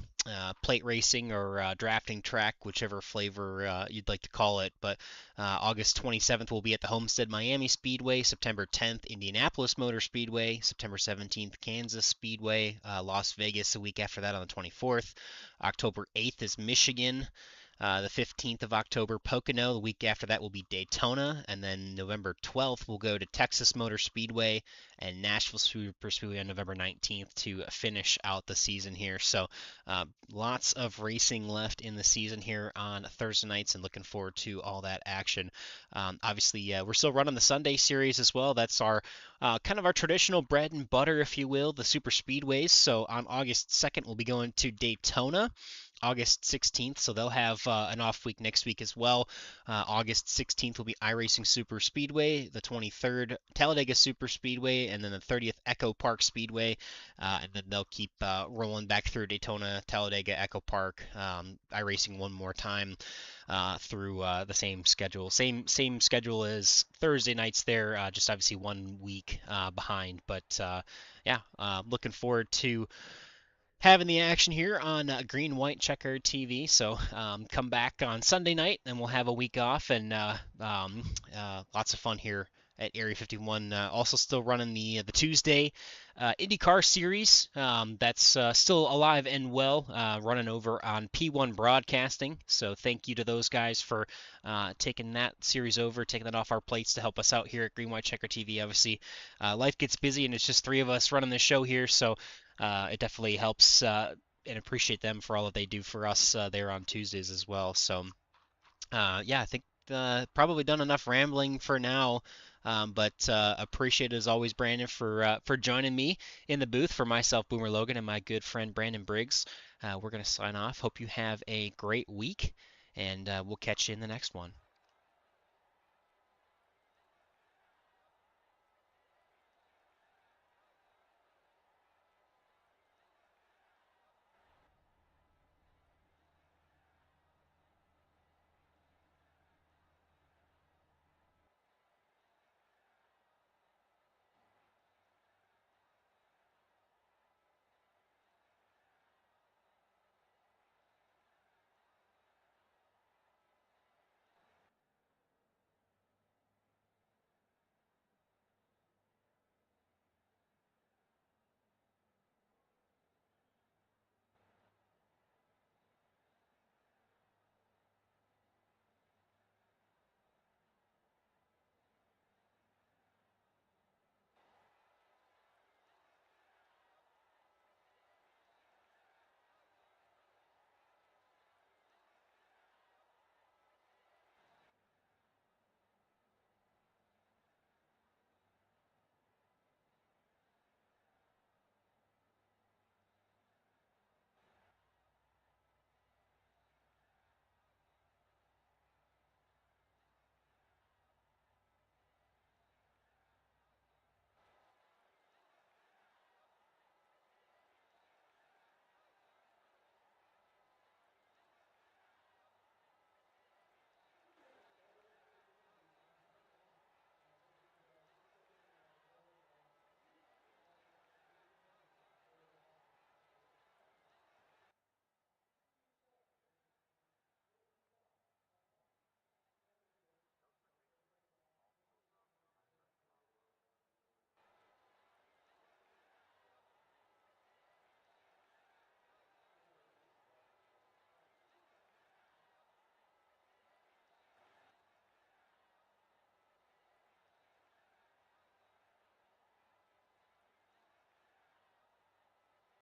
plate racing or drafting track, whichever flavor you'd like to call it. But August 27th we'll be at the Homestead Miami Speedway, September 10th Indianapolis Motor Speedway, September 17th Kansas Speedway, Las Vegas a week after that on the 24th. October 8th is Michigan. The 15th of October, Pocono. The week after that will be Daytona. And then November 12th, we'll go to Texas Motor Speedway and Nashville Super Speedway on November 19th to finish out the season here. So lots of racing left in the season here on Thursday nights, and looking forward to all that action. Obviously, we're still running the Sunday series as well. That's our kind of our traditional bread and butter, if you will, the Super Speedways. So on August 2nd, we'll be going to Daytona. August 16th, so they'll have an off week next week as well. August 16th will be iRacing Super Speedway, the 23rd Talladega Super Speedway, and then the 30th Echo Park Speedway, and then they'll keep rolling back through Daytona, Talladega, Echo Park, iRacing one more time through the same schedule. Same schedule as Thursday nights there, just obviously 1 week behind. But yeah, looking forward to having the action here on Green White Checker TV. So come back on Sunday night, and we'll have a week off, and lots of fun here at Area 51. Also still running the Tuesday IndyCar series. That's still alive and well, running over on P1 Broadcasting. So thank you to those guys for taking that series over, taking that off our plates to help us out here at Green White Checker TV. Obviously, life gets busy, and it's just 3 of us running the show here, so it definitely helps, and appreciate them for all that they do for us there on Tuesdays as well. So yeah, I think probably done enough rambling for now. But appreciate as always, Brandon, for joining me in the booth. For myself, Boomer Logan, and my good friend Brandon Briggs, we're going to sign off. Hope you have a great week, and we'll catch you in the next one.